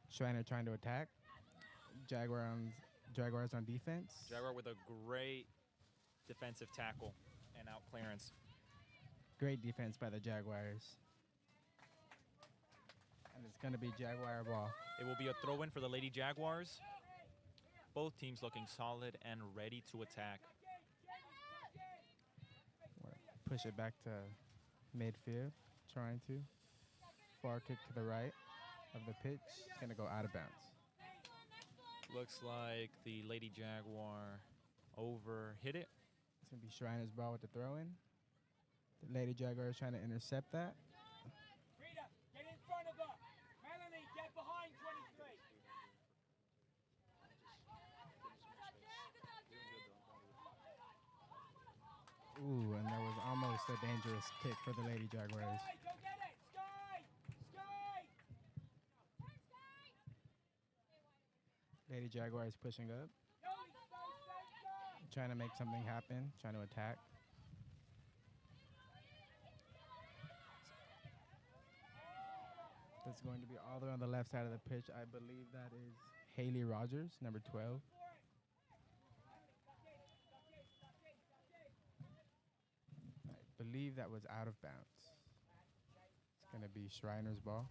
Schreiner trying to attack. Jaguars on defense. Jaguar with a great defensive tackle and out clearance. Great defense by the Jaguars. And it's going to be Jaguar ball. It will be a throw-in for the Lady Jaguars. Both teams looking solid and ready to attack. Push it back to midfield, trying to. Far kick to the right of the pitch. It's going to go out of bounds. Looks like the Lady Jaguar overhit it. It's going to be Schreiner's ball with the throw-in. The Lady Jaguar is trying to intercept that. Frida, get in front of her. Melanie, get behind 23. Ooh, and there was almost a dangerous kick for the Lady Jaguars. Sky, go get it. Sky! Sky! Lady Jaguars pushing up, trying to make something happen, trying to attack. That's going to be all the way on the left side of the pitch. I believe that is Haley Rogers, number 12. I believe that was out of bounds. It's going to be Schreiner's ball.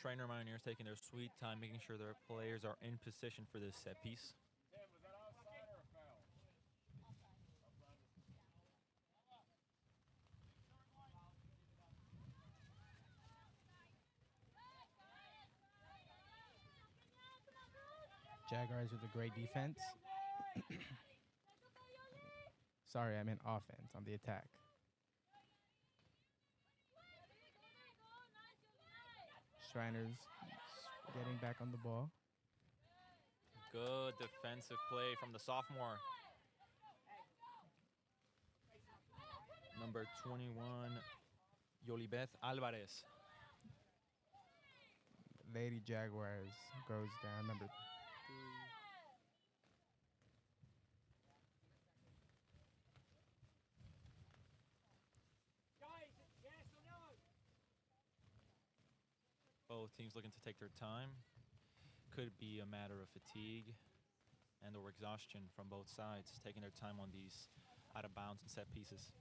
Schreiner Mountaineers taking their sweet time, making sure their players are in position for this set piece. Jaguars with a great defense. Sorry, I meant offense on the attack. Schreiner's getting back on the ball. Good defensive play from the sophomore. Number 21, Yolibeth Alvarez. Lady Jaguars goes down, number 3. Guys, yes or no? Both teams looking to take their time. Could be a matter of fatigue and or exhaustion from both sides, taking their time on these out of bounds and set pieces.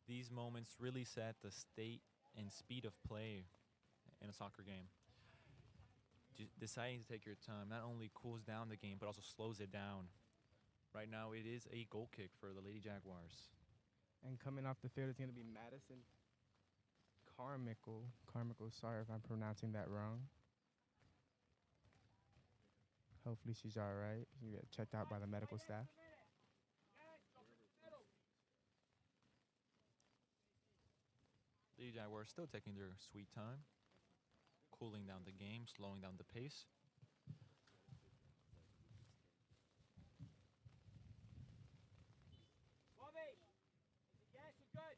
These moments really set the state and speed of play in a soccer game. Deciding to take your time not only cools down the game, but also slows it down. Right now, it is a goal kick for the Lady Jaguars. And coming off the field is going to be Madison Carmichael. Carmichael, sorry if I'm pronouncing that wrong. Hopefully she's all right. She'll get checked out by the medical staff. The Jaguars still taking their sweet time, cooling down the game, slowing down the pace. Bobby, is it yes or good?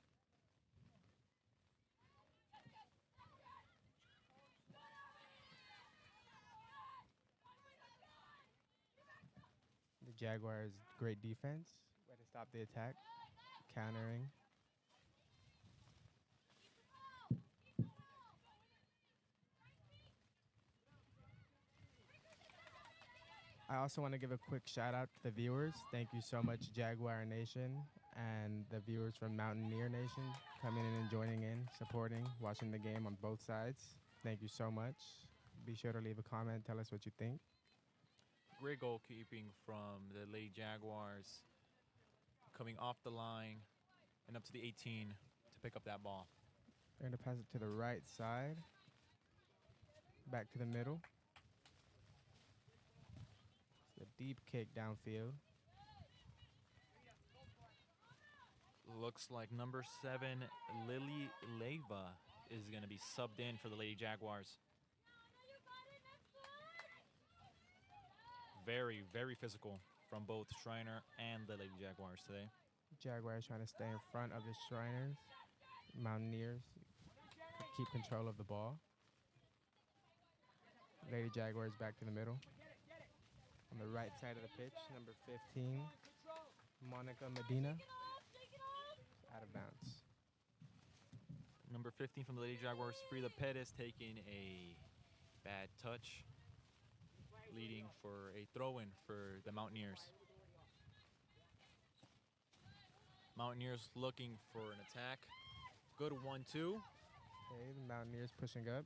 The Jaguars, great defense. Way to stop the attack. Countering. I also want to give a quick shout out to the viewers. Thank you so much, Jaguar Nation, and the viewers from Mountaineer Nation coming in and joining in, supporting, watching the game on both sides. Thank you so much. Be sure to leave a comment, tell us what you think. Great goalkeeping from the Lady Jaguars, coming off the line and up to the 18 to pick up that ball. They're going to pass it to the right side. Back to the middle. It's a deep kick downfield. Looks like number 7, Lily Leyva, is going to be subbed in for the Lady Jaguars. Very, very physical from both Schreiner and the Lady Jaguars today. Jaguars trying to stay in front of the Shriners. Mountaineers keep control of the ball. Lady Jaguars back to the middle. On the right side of the pitch, number 15, Monica Medina. Out of bounds. Number 15 from the Lady Jaguars, Frida Perez, taking a bad touch, leading for a throw-in for the Mountaineers. Mountaineers looking for an attack. Good 1-2. Okay, the Mountaineers pushing up.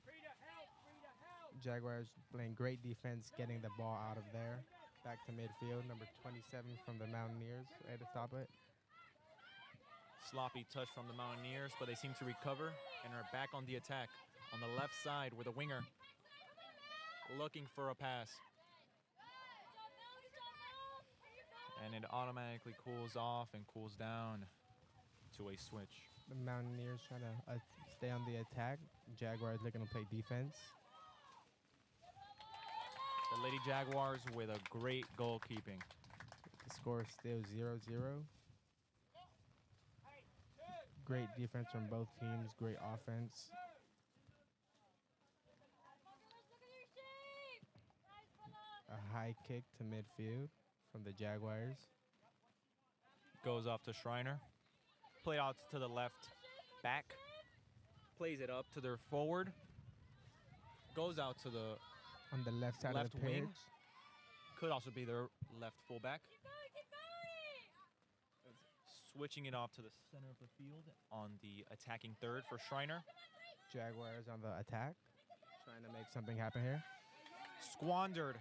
Jaguars playing great defense, getting the ball out of there. Back to midfield, number 27 from the Mountaineers, ready to stop it. Sloppy touch from the Mountaineers, but they seem to recover and are back on the attack. On the left side with a winger looking for a pass. And it automatically cools off and cools down to a switch. The Mountaineers trying to stay on the attack. Jaguars looking to play defense. The Lady Jaguars with a great goalkeeping. The score is still 0-0. Great defense from both teams, great offense. A high kick to midfield from the Jaguars. Goes off to Schreiner. Play out to the left back. Plays it up to their forward. Goes out to the on the left side left of the pitch. wing. Could also be their left fullback. Switching it off to the center of the field on the attacking third for Schreiner. Jaguars on the attack, trying to make something happen here. Squandered.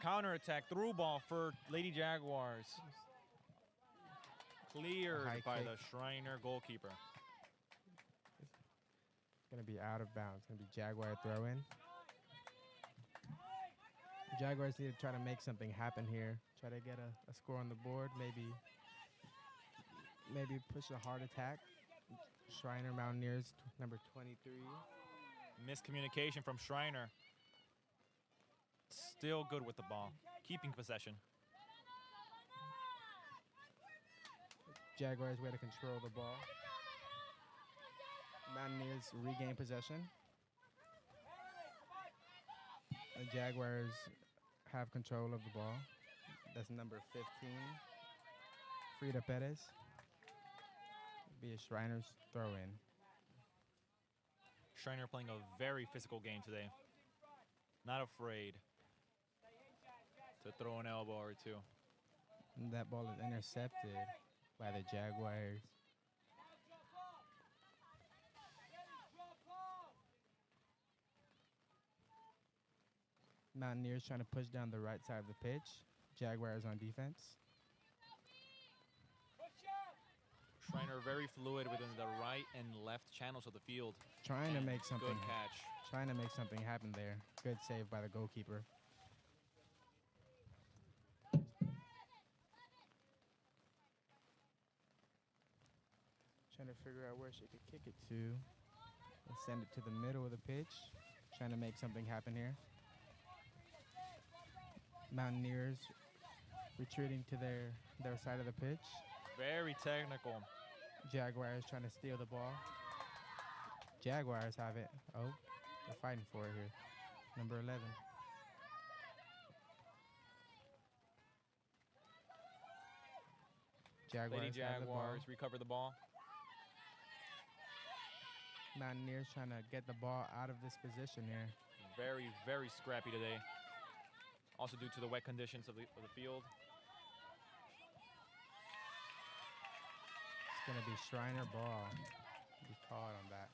Counterattack through ball for Lady Jaguars. Cleared by kick. the Schreiner goalkeeper. Gonna be out of bounds. Gonna be Jaguar throw in. Jaguars need to try to make something happen here. Try to get a score on the board. Maybe push a hard attack. Schreiner Mountaineers, number 23. Miscommunication from Schreiner. still good with the ball, keeping possession. Jaguars way to control the ball. Mountaineers regain possession. The Jaguars have control of the ball. That's number 15, Frida Perez. Be a Schreiner's throw-in. Schreiner playing a very physical game today. Not afraid to throw an elbow or two. And that ball is intercepted by the Jaguars. Mountaineers trying to push down the right side of the pitch. Jaguars on defense. Schreiner very fluid within the right and left channels of the field. Trying to make something. Good catch. Trying to make something happen there. Good save by the goalkeeper. Trying to figure out where she could kick it to. And send it to the middle of the pitch. Trying to make something happen here. Mountaineers retreating to their side of the pitch. Very technical. Jaguars trying to steal the ball. Jaguars have it. Oh, they're fighting for it here. Number 11. Jaguars Lady have the ball. Jaguars recover the ball. Mountaineers trying to get the ball out of this position here. Very, very scrappy today. Also due to the wet conditions of the field. It's going to be Schreiner ball. Be caught on that.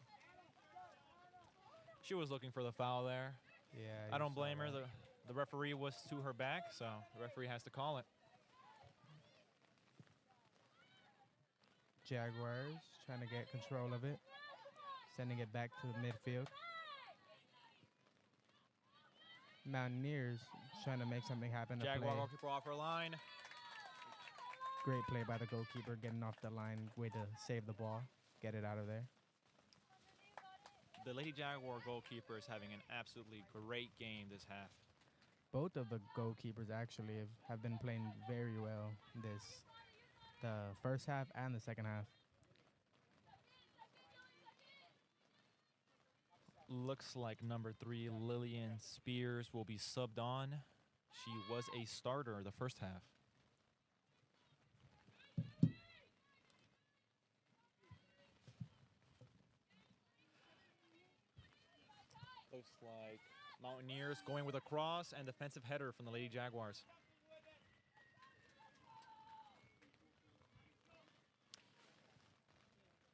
She was looking for the foul there. Yeah. I don't blame her. The referee was to her back, so the referee has to call it. Jaguars trying to get control of it. Sending it back to the midfield. Mountaineers trying to make something happen. Jaguar goalkeeper off her line. Great play by the goalkeeper, getting off the line. Way to save the ball, get it out of there. The Lady Jaguar goalkeeper is having an absolutely great game this half. Both of the goalkeepers actually have been playing very well the first half and the second half. Looks like number 3, Lillian Spears, will be subbed on. She was a starter the first half. Looks like Mountaineers going with a cross and defensive header from the Lady Jaguars.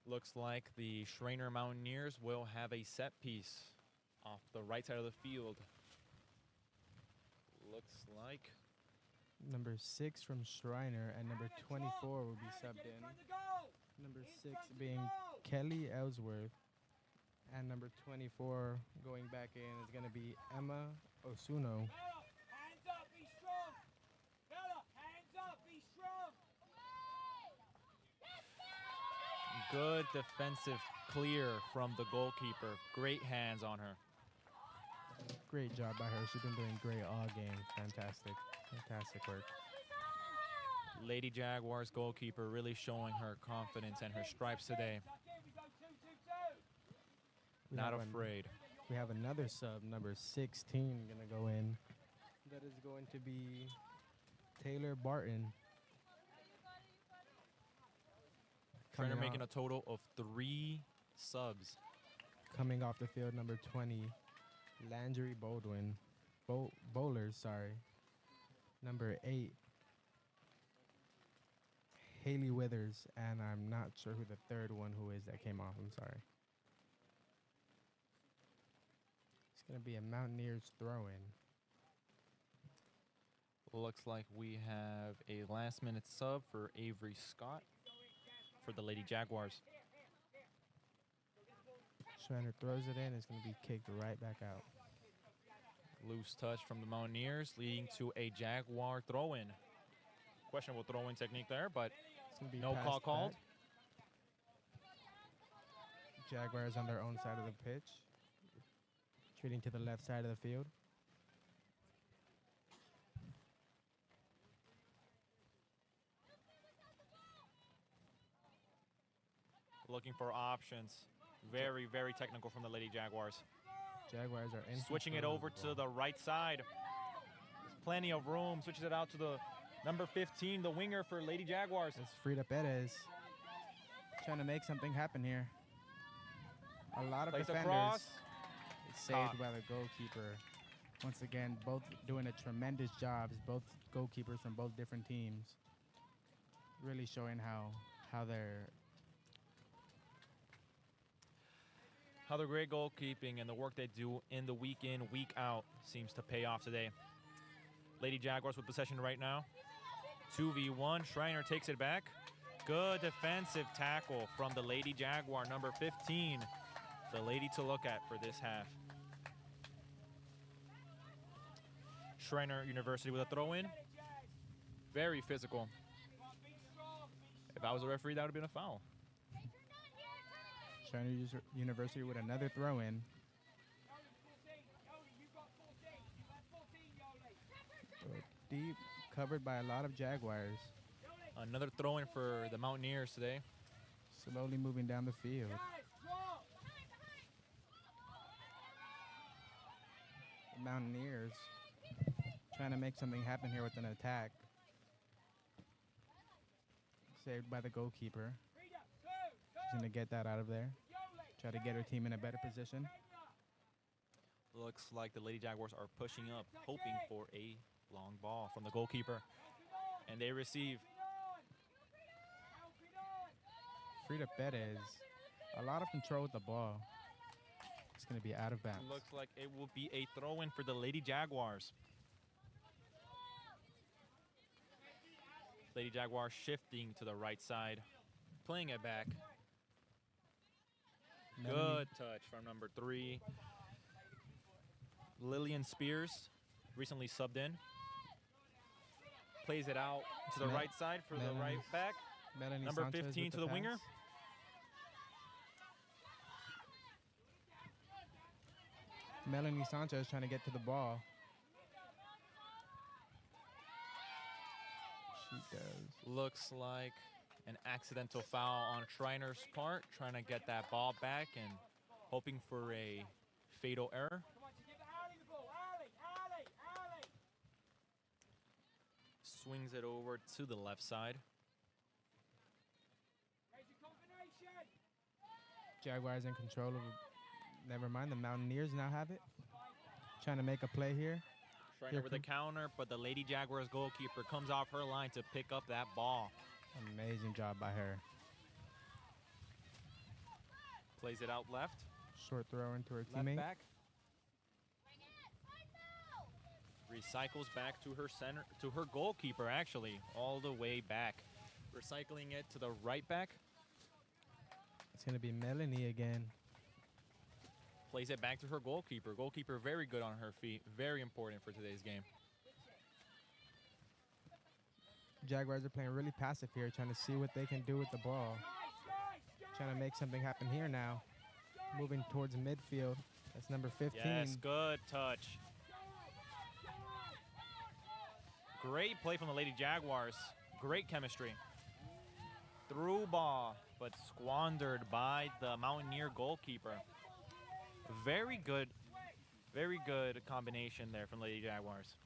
Looks like the Schreiner Mountaineers will have a set piece off the right side of the field. Looks like Number 6 from Schreiner and number 24 will be subbed in. Number 6 being Kelly Ellsworth. And number 24 going back in is going to be Emma Osuno. Hands up, be strong. Bella, hands up, be strong. good defensive clear from the goalkeeper. Great hands on her. Great job by her. She's been doing great all game. Fantastic. Fantastic work. Lady Jaguars goalkeeper really showing her confidence and her stripes today. We Not have afraid. We have another sub, number 16, going to go in. That is going to be Taylor Barton. Schreiner making a total of 3 subs. Coming off the field, number 20, Landry Baldwin. Bowlers, sorry. Number 8, Haley Withers. And I'm not sure who the third one who is that came off. I'm sorry. It's going to be a Mountaineers throw-in. Looks like we have a last-minute sub for Avery Scott for the Lady Jaguars. Schreiner throws it in. It's going to be kicked right back out. Loose touch from the Mountaineers, leading to a Jaguar throw-in. Questionable throw-in technique there, but It's gonna be no call passed called. back. Jaguars on their own side of the pitch. Treating to the left side of the field. looking for options. Very, very technical from the Lady Jaguars. Jaguars are in Switching it control of over the to ball. the right side. There's plenty of room. Switches it out to the number 15, the winger for Lady Jaguars. It's Frida Perez trying to make something happen here. A lot of Plays defenders. across. It's saved Caught. by the goalkeeper. Once again, both doing a tremendous job. Both goalkeepers from both different teams. Really showing how they're How the great goalkeeping and the work they do in the week in, week out seems to pay off today. Lady Jaguars with possession right now. 2v1. Schreiner takes it back. Good defensive tackle from the Lady Jaguar, number 15. The lady to look at for this half. Schreiner University with a throw-in. Very physical. If I was a referee, that would have been a foul. Schreiner University with another throw-in. Deep, covered by a lot of Jaguars. Another throw-in for the Mountaineers today. Slowly moving down the field. The Mountaineers trying to make something happen here with an attack. Saved by the goalkeeper. She's going to get that out of there. Try to get her team in a better position. Looks like the Lady Jaguars are pushing up, hoping for a long ball from the goalkeeper. And they receive. Frida Perez, a lot of control with the ball. It's going to be out of bounds. Looks like it will be a throw-in for the Lady Jaguars. Lady Jaguars shifting to the right side, playing it back. Good touch from number 3. Lillian Spears, recently subbed in. Plays it out to the right side for the right back. Melanie Number Sanchez 15 with to the winger. pass. Melanie Sanchez trying to get to the ball. She does. Looks like an accidental foul on Schreiner's part, trying to get that ball back and hoping for a fatal error. Swings it over to the left side. Jaguars in control of it. Never mind, the Mountaineers now have it. Trying to make a play here. Schreiner with a counter, but the Lady Jaguars goalkeeper comes off her line to pick up that ball. Amazing job by her. Plays it out left. Short throw into her Left teammate. back. Recycles back to her center, to her goalkeeper actually, all the way back. Recycling it to the right back. It's going to be Melanie again. Plays it back to her goalkeeper. Goalkeeper very good on her feet. Very important for today's game. Jaguars are playing really passive here, trying to see what they can do with the ball. Trying to make something happen here now. Moving towards midfield. That's number 15. Yes, good touch. Great play from the Lady Jaguars. Great chemistry. Through ball, but squandered by the Mountaineer goalkeeper. Very good combination there from Lady Jaguars.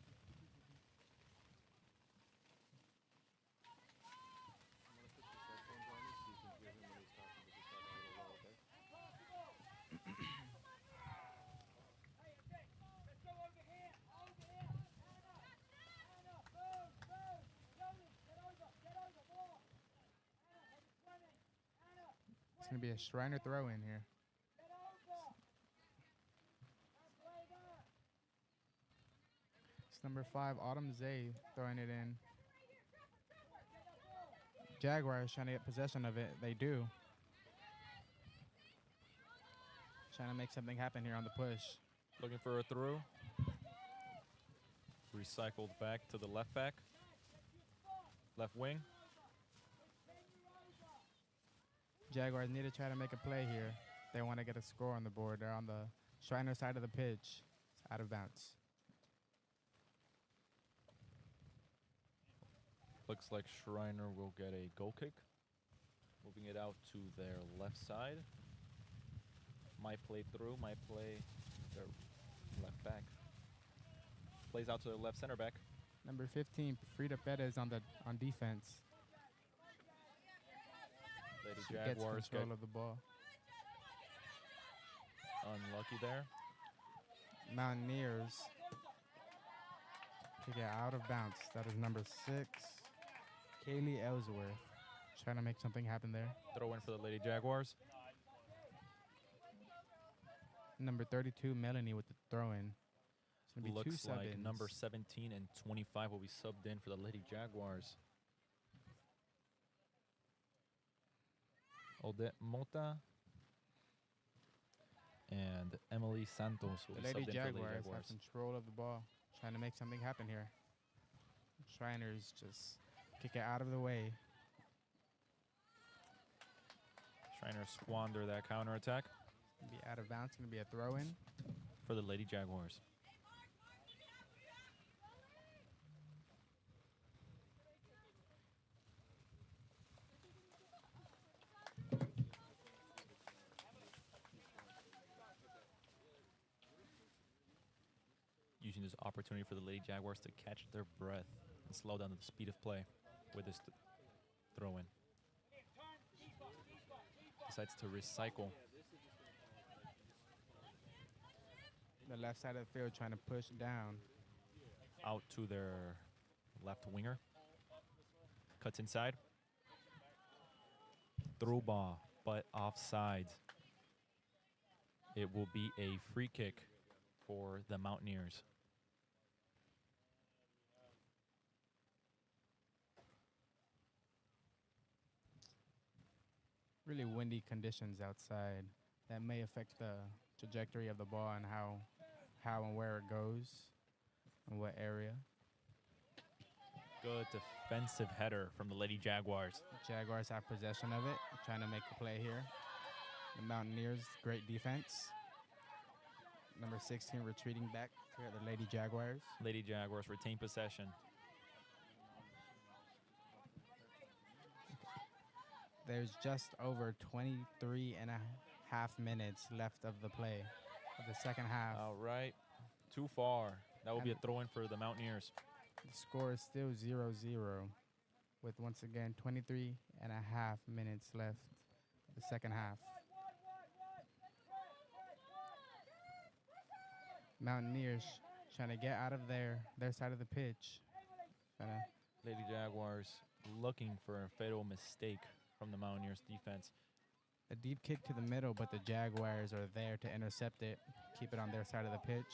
It's going to be a Schreiner throw in here. It's number 5, Autumn Zay, throwing it in. Jaguars trying to get possession of it. They do. Trying to make something happen here on the push. Looking for a through. Recycled back to the left back. Left wing. Jaguars need to try to make a play here. They want to get a score on the board. They're on the Schreiner side of the pitch. It's out of bounds. Looks like Schreiner will get a goal kick. Will moving it out to their left side. Might play through, might play their left back. Plays out to their left center back. Number 15, Frida Perez on defense. Lady She gets Jaguars control get of the ball. unlucky there. Mountaineers to get out of bounds. That is number 6, Kaylee Ellsworth. Trying to make something happen there. Throw in for the Lady Jaguars. Number 32, Melanie with the throw-in. It's going to be two Looks like sub-ins. number 17 and 25 will be subbed in for the Lady Jaguars. Odette Mota and Emily Santos will The be Lady subbed in for the Lady Jaguars have Jaguars. control of the ball. Trying to make something happen here. Shriners just kick it out of the way. Schreiner squander that counterattack Be out of bounds. Going to be a throw-in. for the Lady Jaguars. Using this opportunity for the Lady Jaguars to catch their breath and slow down the speed of play with this throw-in. Decides to recycle. The left side of the field trying to push down. Out to their left winger. Cuts inside. Through ball, but offside. It will be a free kick for the Mountaineers. Really windy conditions outside. That may affect the trajectory of the ball and how and where it goes and what area. Good defensive header from the Lady Jaguars. Jaguars have possession of it, trying to make a play here. The Mountaineers, great defense. Number 16 retreating back to the Lady Jaguars. Lady Jaguars retain possession. There's just over 23 and a half minutes left of the play of the second half. All right. Too far. That will be a throw-in for the Mountaineers. The score is still 0-0 with, once again, 23 and a half minutes left the second half. Mountaineers trying to get out of their side of the pitch. Lady Jaguars looking for a fatal mistake from the Mountaineers defense. A deep kick to the middle, but the Jaguars are there to intercept it, keep it on their side of the pitch.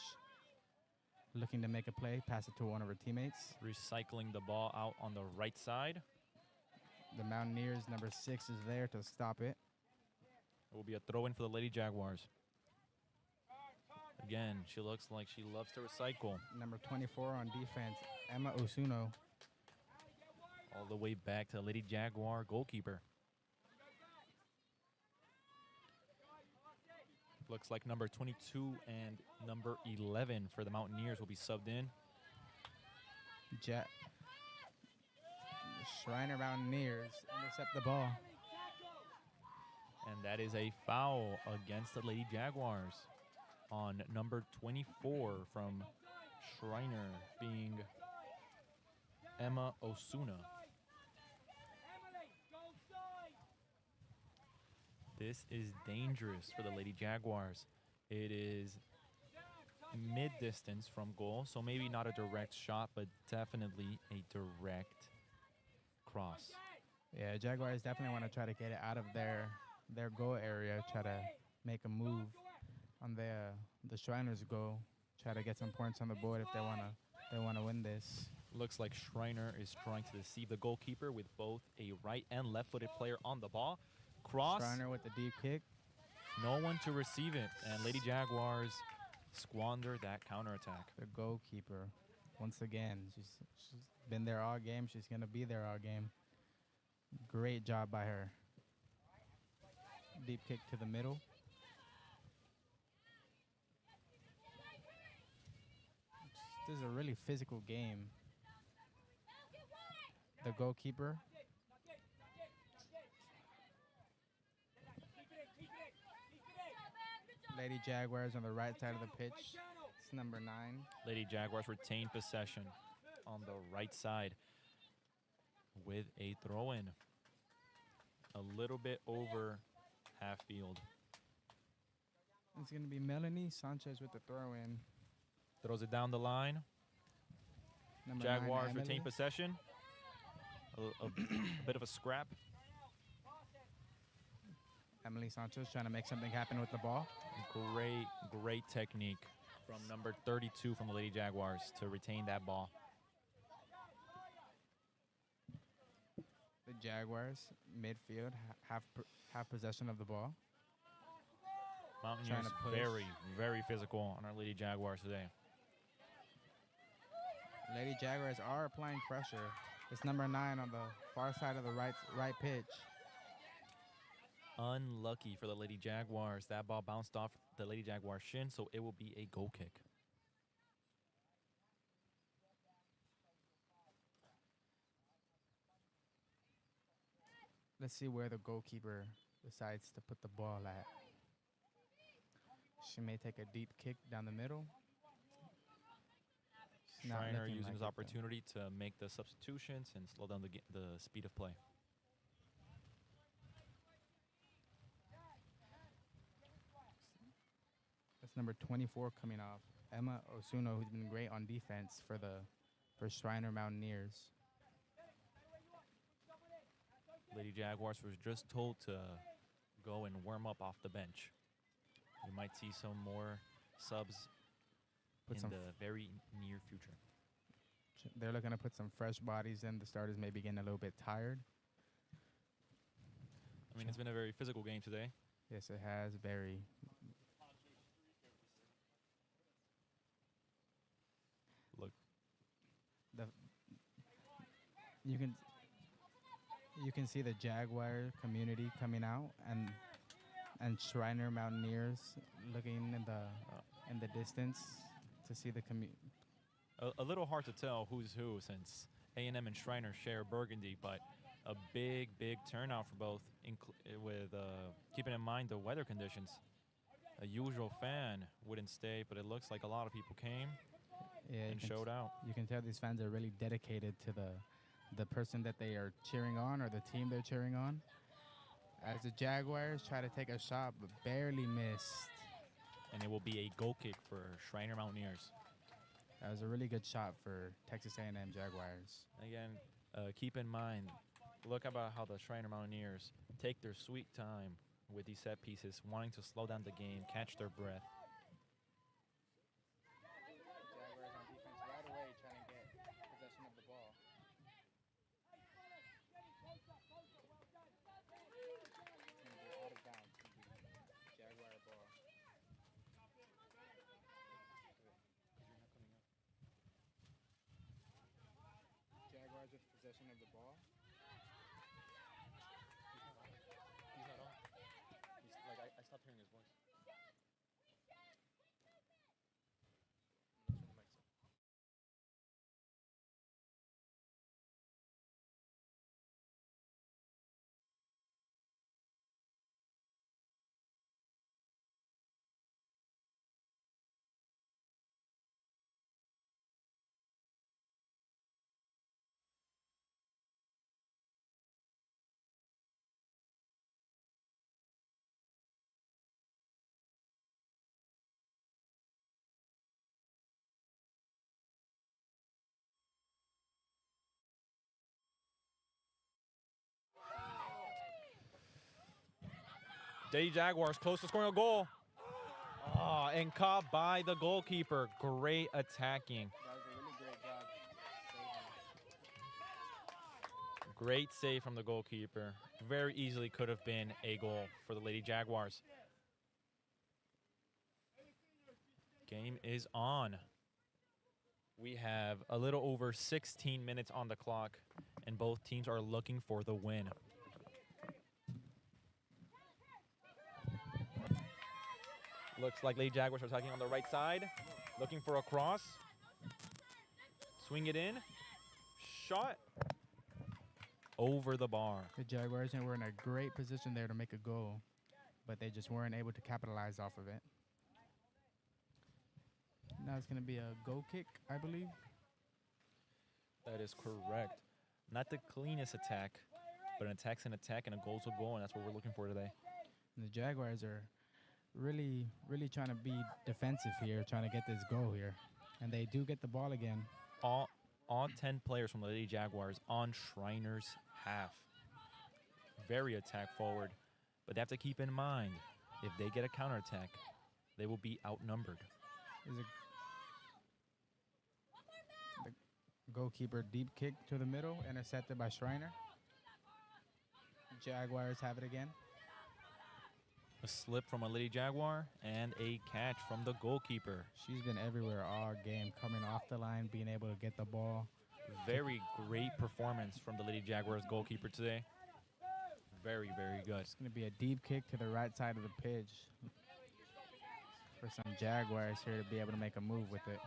Looking to make a play, pass it to one of her teammates. Recycling the ball out on the right side. The Mountaineers, number 6, is there to stop it. It will be a throw-in for the Lady Jaguars. Again, she looks like she loves to recycle. Number 24 on defense, Emma Osuno. All the way back to the Lady Jaguar goalkeeper. Looks like number 22 and number 11 for the Mountaineers will be subbed in. Schreiner Mountaineers intercept the ball. And that is a foul against the Lady Jaguars on number 24 from Schreiner, being Emma Osuna. This is dangerous for the Lady Jaguars. It is mid-distance from goal, so maybe not a direct shot, but definitely a direct cross. Yeah, Jaguars definitely want to try to get it out of their goal area, try to make a move on the Shriners' goal, try to get some points on the board if they want to win this. Looks like Schreiner is trying to deceive the goalkeeper with both a right and left-footed player on the ball. Cross. Schreiner with the deep kick. No one to receive it, and Lady Jaguars squander that counterattack. The goalkeeper, once again, she's been there all game. She's going to be there all game. Great job by her. Deep kick to the middle. This is a really physical game. The goalkeeper Lady Jaguars on the right side of the pitch. It's number 9. Lady Jaguars retain possession on the right side with a throw-in. A little bit over half field. It's going to be Melanie Sanchez with the throw-in. Throws it down the line. Number 9, Jaguars Emily. retain possession. A bit of a scrap. Emily Sanchez trying to make something happen with the ball. Great technique from number 32 from the Lady Jaguars to retain that ball. The Jaguars, midfield, have possession of the ball. Mountaineers to push. very physical on our Lady Jaguars today. Lady Jaguars are applying pressure. It's number 9 on the far side of the right pitch. Unlucky for the Lady Jaguars. That ball bounced off the Lady Jaguars shin, so it will be a goal kick. Let's see where the goalkeeper decides to put the ball at. She may take a deep kick down the middle. Not Schreiner looking using like his it, though. opportunity to make the substitutions and slow down the speed of play. That's number 24 coming off. Emma Osuno, who's been great on defense for Schreiner Mountaineers. Lady Jaguars was just told to go and warm up off the bench. We might see some more subs Put in some the very near future. They're looking to put some fresh bodies in. The starters may be getting a little bit tired. I mean, it's been a very physical game today. Yes, it has. Very. Look, You can see the Jaguar community coming out and Schreiner Mountaineers looking in the distance to see the community. a little hard to tell who's who since A&M and Schreiner share Burgundy, but a big turnout for both, with keeping in mind the weather conditions. A usual fan wouldn't stay, but it looks like a lot of people came and showed out. You can tell these fans are really dedicated to the person that they are cheering on or the team they're cheering on. As the Jaguars try to take a shot, but barely missed. And it will be a goal kick for Schreiner Mountaineers. That was a really good shot for Texas A&M Jaguars. Again, keep in mind, look about how the Schreiner Mountaineers take their sweet time with these set pieces, wanting to slow down the game, catch their breath. Jaguars on defense right away trying to get possession of the ball. Out of bounds. Jaguar ball. Jaguars with possession of the ball. He's not on. I stopped hearing his voice. Lady Jaguars close to scoring a goal. Oh, and caught by the goalkeeper. Great attacking. That was a really great job saving. Great save from the goalkeeper. Very easily could have been a goal for the Lady Jaguars. Game is on. We have a little over 16 minutes on the clock, and both teams are looking for the win. Looks like Lady Jaguars are attacking on the right side, looking for a cross. Swing it in. Shot. Over the bar. The Jaguars were in a great position there to make a goal, but they just weren't able to capitalize off of it. Now it's going to be a goal kick, I believe. That is correct. Not the cleanest attack, but an attack's an attack and a goal's a goal, and that's what we're looking for today. And the Jaguars are really trying to be defensive here, trying to get this goal here. And they do get the ball again. All 10 players from the Lady Jaguars on Schreiner's half. Very attack forward, but they have to keep in mind, if they get a counterattack, they will be outnumbered. Is it the goalkeeper deep kick to the middle, intercepted by Schreiner. Jaguars have it again. A slip from a Lady Jaguar and a catch from the goalkeeper. She's been everywhere all game, coming off the line, being able to get the ball. Very great performance from the Lady Jaguars goalkeeper today. Very good. It's going to be a deep kick to the right side of the pitch for some Jaguars here to be able to make a move with it.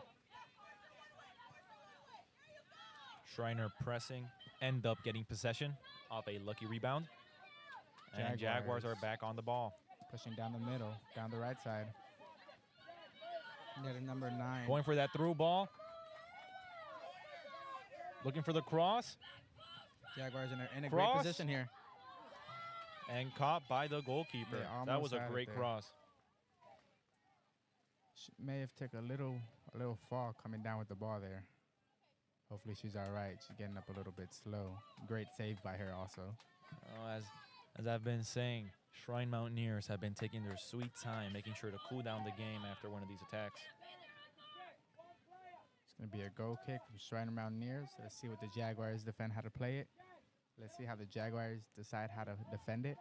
Schreiner pressing, end up getting possession off a lucky rebound. And Jaguars are back on the ball. Pushing down the middle, down the right side. Get a number 9. Going for that through ball. Looking for the cross. Jaguars in a great position here. And caught by the goalkeeper. That was a great cross. She may have took a little fall coming down with the ball there. Hopefully she's all right. She's getting up a little bit slow. Great save by her also. As I've been saying, Shrine Mountaineers have been taking their sweet time, making sure to cool down the game after one of these attacks. It's going to be a goal kick from Schreiner Mountaineers. Let's see what the Jaguars defend, how to play it. Let's see how the Jaguars decide how to defend it.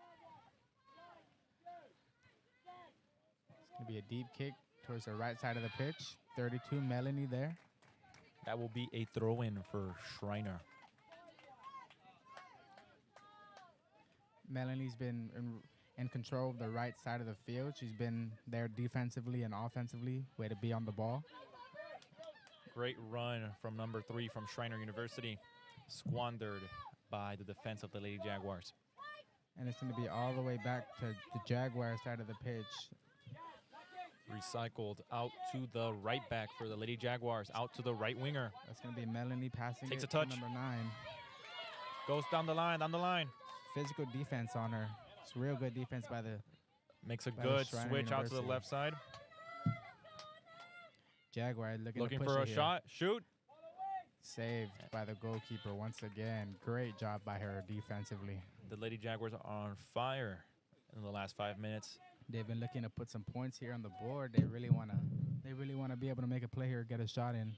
It's going to be a deep kick towards the right side of the pitch. 32, Melanie there. That will be a throw-in for Schreiner. Melanie's been in control of the right side of the field. She's been there defensively and offensively, way to be on the ball. Great run from number 3 from Schreiner University. Squandered by the defense of the Lady Jaguars. And it's going to be all the way back to the Jaguar side of the pitch. Recycled out to the right back for the Lady Jaguars, out to the right winger. That's going to be Melanie passing Takes it a touch. to number 9. Goes down the line. Physical defense on her. It's real good defense by the Makes a by good Schreiner switch out to the University. left side. Jaguar looking to push for it a here. shot. Shoot. Saved by the goalkeeper once again. Great job by her defensively. The Lady Jaguars are on fire in the last 5 minutes. They've been looking to put some points here on the board. They really want to be able to make a play here, get a shot in.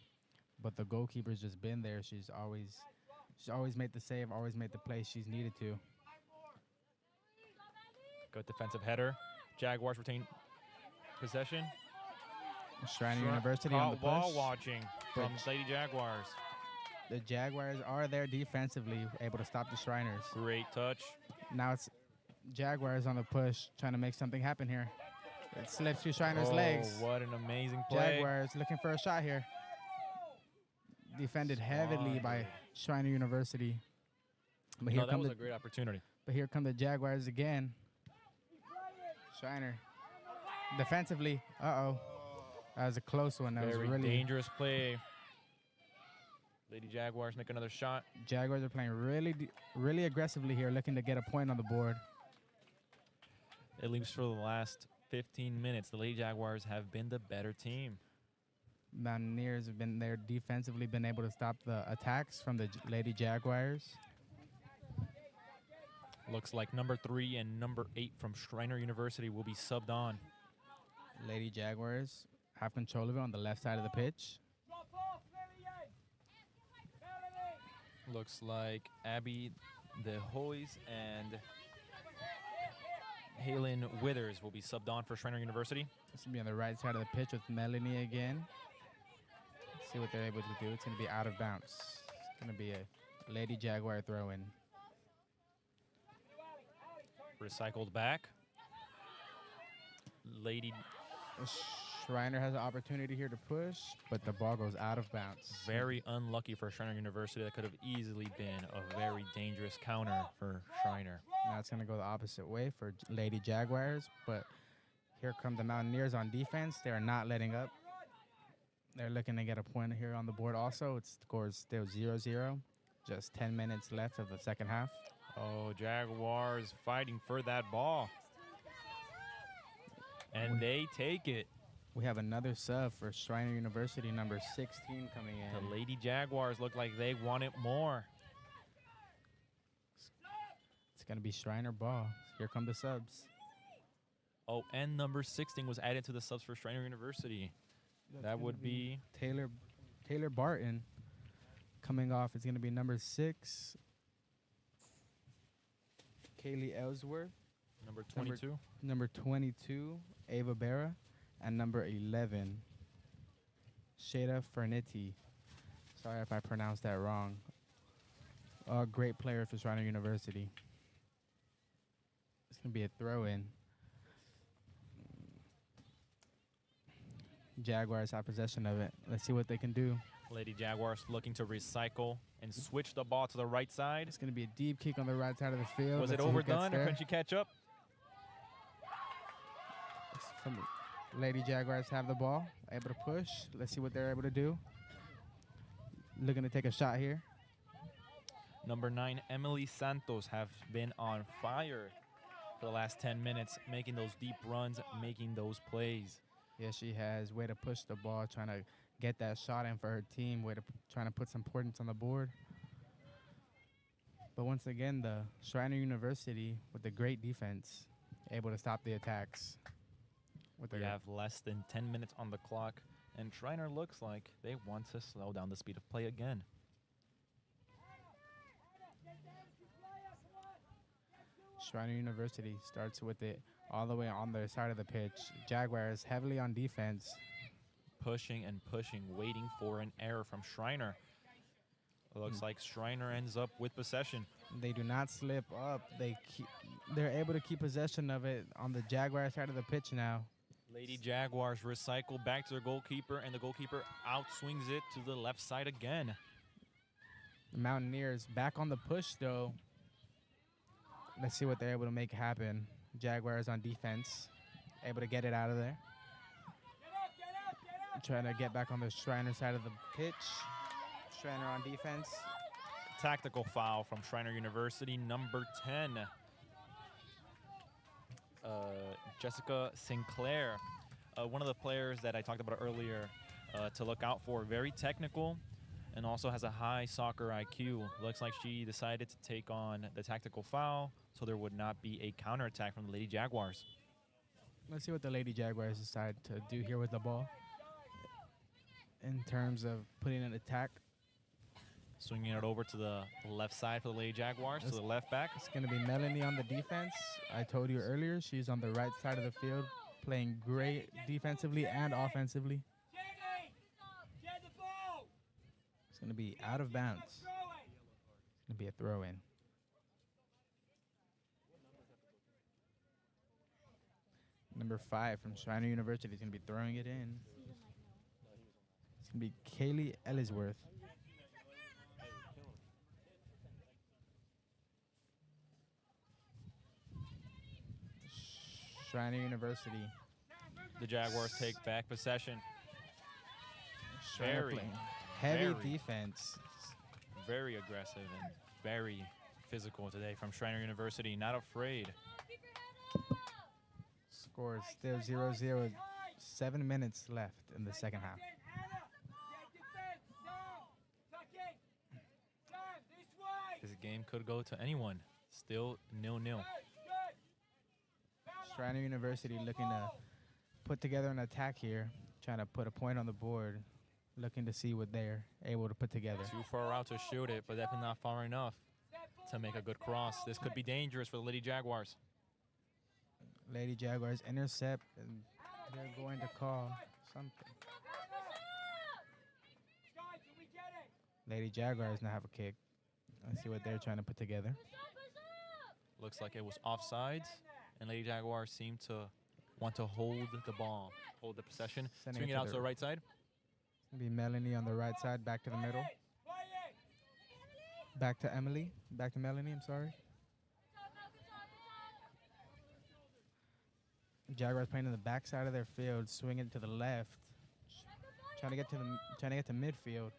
But the goalkeeper's just been there. She's always made the save, always made the play she's needed to. Good defensive header. Jaguars retain possession. Schreiner University on the push. Ball watching from But Lady Jaguars. the Jaguars are there defensively, able to stop the Shriners. Great touch. Now it's Jaguars on the push, trying to make something happen here. It slips through Shriner's legs. What an amazing play. Jaguars looking for a shot here. Defended heavily by Schreiner University. But here that was a great opportunity. But here come the Jaguars again. Schreiner defensively. Uh-oh. That was a close one. That was Very really dangerous play. Lady Jaguars make another shot. Jaguars are playing really aggressively here, looking to get a point on the board. At least for the last 15 minutes, the Lady Jaguars have been the better team. Mountaineers have been there defensively, been able to stop the attacks from the Lady Jaguars. Looks like number 3 and number 8 from Schreiner University will be subbed on. Lady Jaguars have control of it on the left side of the pitch. Drop off, Lillian. Melanie. Looks like Abby De Hoys and Halen Withers will be subbed on for Schreiner University. This will be on the right side of the pitch with Melanie again. Let's see what they're able to do. It's going to be out of bounds. It's going to be a Lady Jaguar throw-in. Recycled back. Lady Schreiner has an opportunity here to push, but the ball goes out of bounds. very unlucky for Schreiner University. That could have easily been a very dangerous counter for Schreiner. Now it's going to go the opposite way for Lady Jaguars, but here come the Mountaineers on defense. They are not letting up. They're looking to get a point here on the board also. It scores still 0-0. Just 10 minutes left of the second half. Oh, Jaguars fighting for that ball. And they take it. We have another sub for Schreiner University, number 16 coming in. The Lady Jaguars look like they want it more. It's going to be Schreiner ball. Here come the subs. Oh, and number 16 was added to the subs for Schreiner University. That would be Taylor Barton. Coming off, it's going to be number 6, Kaylee Ellsworth. number 22. Number 22, Ava Berra. And number 11, Shada Fernetti. Sorry if I pronounced that wrong. A great player for Schreiner University. It's going to be a throw-in. Jaguars have possession of it. Let's see what they can do. Lady Jaguars looking to recycle and switch the ball to the right side. It's going to be a deep kick on the right side of the field. Was it Let's see who gets overdone or there. couldn't she catch up? Lady Jaguars have the ball, able to push. Let's see what they're able to do. Looking to take a shot here. Number 9, Emily Santos, have been on fire for the last 10 minutes, making those deep runs, making those plays. Yes, she has. Way to push the ball, trying to get that shot in for her team. Way to trying to put some points on the board. But once again, the Schreiner University with the great defense, able to stop the attacks. We have less than 10 minutes on the clock, and Schreiner looks like they want to slow down the speed of play again. Schreiner University starts with it all the way on their side of the pitch. Jaguars heavily on defense. Pushing and pushing, waiting for an error from Schreiner. It looks like Schreiner ends up with possession. They do not slip up. They're able to keep possession of it on the Jaguar side of the pitch now. Lady Jaguars recycle back to their goalkeeper, and the goalkeeper outswings it to the left side again. The Mountaineers back on the push, though. Let's see what they're able to make happen. Jaguars on defense, able to get it out of there. Trying to get back on the Schreiner side of the pitch. Schreiner on defense. Tactical foul from Schreiner University, number 10. Jessica Sinclair, one of the players that I talked about earlier to look out for. Very technical and also has a high soccer IQ. Looks like she decided to take on the tactical foul so there would not be a counterattack from the Lady Jaguars. Let's see what the Lady Jaguars decide to do here with the ball. In terms of putting an attack. Swinging it over to the left side for the Lady Jaguars, to the left back. It's going to be Melanie on the defense. I told you earlier, she's on the right side of the field, playing great defensively and offensively. It's going to be out of bounds. It's going to be a throw-in. Number 5 from Schreiner University is going to be throwing it in. It's going to be Kaylee Ellsworth. Schreiner University. The Jaguars take back possession. Schreiner Very, playing heavy very defense. Very aggressive and very physical today from Schreiner University. Not afraid. Score is still 0-0. 7 minutes left in the second half. This game could go to anyone. Still 0-0. Schreiner University looking to put together an attack here, trying to put a point on the board, looking to see what they're able to put together. Too far out to shoot it, but definitely not far enough to make a good cross. This could be dangerous for the Lady Jaguars. Lady Jaguars intercept, and they're going to call something. Lady Jaguars now have a kick. Let's see what they're trying to put together. Looks like it was offsides, and Lady Jaguars seem to want to hold the ball, hold the possession. Sending Swing it it to out the to the right side. It'll be Melanie on the right side, back to the middle. Back to Emily. Back to Melanie, I'm sorry. Jaguars playing in the back side of their field, swinging to the left. trying to get to midfield.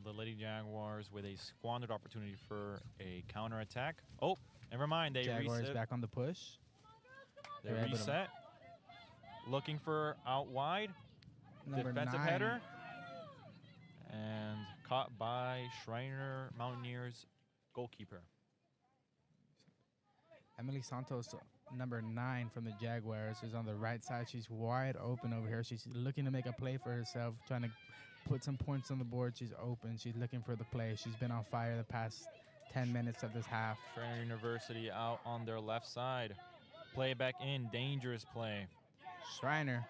The Lady Jaguars with a squandered opportunity for a counterattack. Oh, never mind. They Jaguars reset. back on the push. They They're able to- reset. Looking for out wide. Number Defensive 9. header. And caught by Schreiner Mountaineers goalkeeper. Emily Santos, number 9 from the Jaguars, is on the right side. She's wide open over here. She's looking to make a play for herself, trying to put some points on the board. She's open. She's looking for the play. She's been on fire the past 10 minutes of this half. Schreiner University out on their left side. Play back in. Dangerous play. Schreiner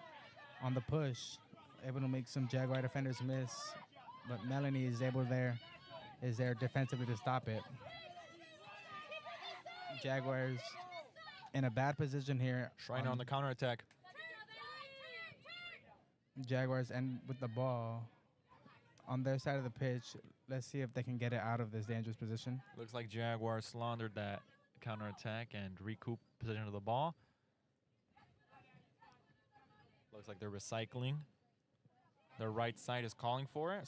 on the push, able to make some Jaguar defenders miss, but Melanie is there defensively to stop it. Jaguars in a bad position here. Schreiner on the counterattack. Jaguars end with the ball on their side of the pitch. Let's see if they can get it out of this dangerous position. Looks like Jaguars slandered that counterattack and recoup possession of the ball. Looks like they're recycling. Their right side is calling for it.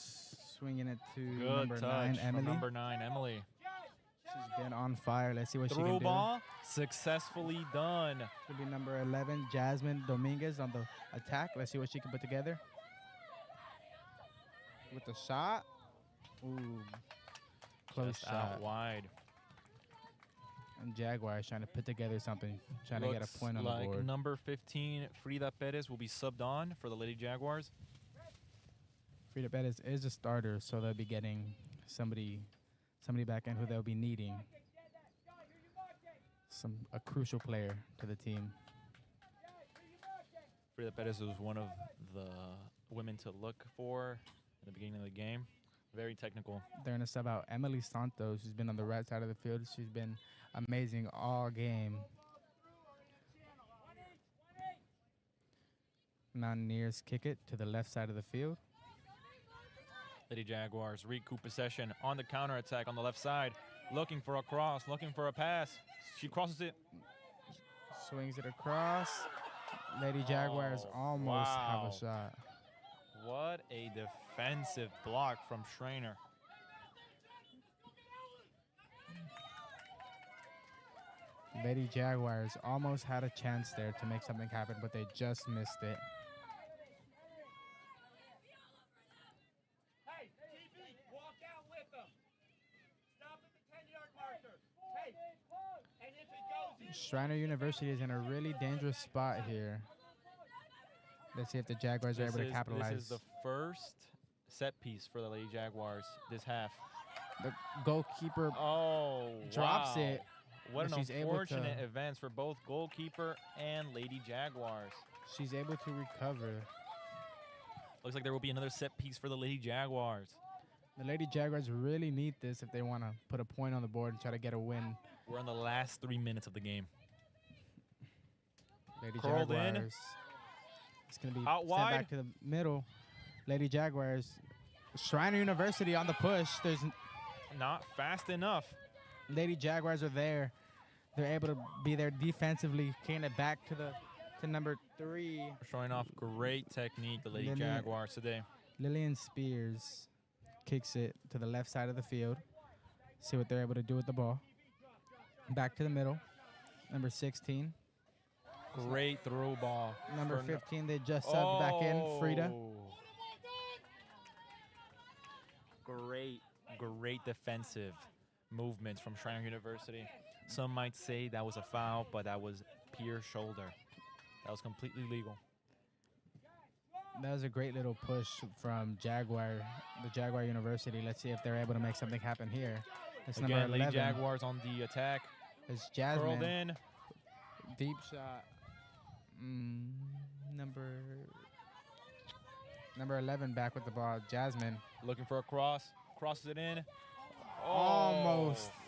Swinging it to Good number 9, touch Emily. from number 9, Emily. She's been on fire. Let's see what she Through can do. ball, successfully done. It'll be number 11, Jasmine Dominguez on the attack. Let's see what she can put together. With the shot. Ooh. Close Just shot. out wide. And Jaguars trying to put together something, trying to get a point on Looks the like board. number 15, Frida Perez, will be subbed on for the Lady Jaguars. Frida Perez is a starter, so they'll be getting somebody back in who they'll be needing. A crucial player to the team. Frida Perez was one of the women to look for in the beginning of the game. Very technical. They're going to sub out Emily Santos, who's been on the right side of the field. She's been amazing all game. Mountaineers kick it to the left side of the field. Lady Jaguars recoup possession on the counterattack on the left side. Looking for a cross, looking for a pass. She crosses it. Swings it across. Lady Jaguars Oh, almost have wow. a shot. What a defensive block from Schreiner. Lady Jaguars almost had a chance there to make something happen, but they just missed it. Hey, TV, walk out with them. Stop at the 10-yard marker. Hey, and if it goes in, Schreiner University is in a really dangerous spot here. Let's see if the Jaguars are able to capitalize. This is the first set piece for the Lady Jaguars this half. The goalkeeper Oh, drops wow. it. What but an she's able unfortunate to- events for both goalkeeper and Lady Jaguars. She's able to recover. Looks like there will be another set piece for the Lady Jaguars. The Lady Jaguars really need this if they want to put a point on the board and try to get a win. We're in the last 3 minutes of the game. Lady Curled in. Jaguars. It's going to be Out sent wide. back to the middle. Lady Jaguars. Schreiner University on the push. There's Not fast enough. Lady Jaguars are there. They're able to be there defensively, kicking it back to number 3. Showing off great technique, the Lady Lillian- Jaguars today. Lillian Spears kicks it to the left side of the field. See what they're able to do with the ball. Back to the middle. Number 16. Great through ball. Number for 15, they just subbed back in, Frida. Great defensive movements from Schreiner University. Some might say that was a foul, but that was pure shoulder. That was completely legal. That was a great little push from the Jaguar University. Let's see if they're able to make something happen here. It's Again, number Lady 11. Jaguars on the attack. It's Curled Jasmine. in. Deep shot. Number 11 back with the ball. Jasmine. Looking for a cross. Crosses it in. Almost. Oh.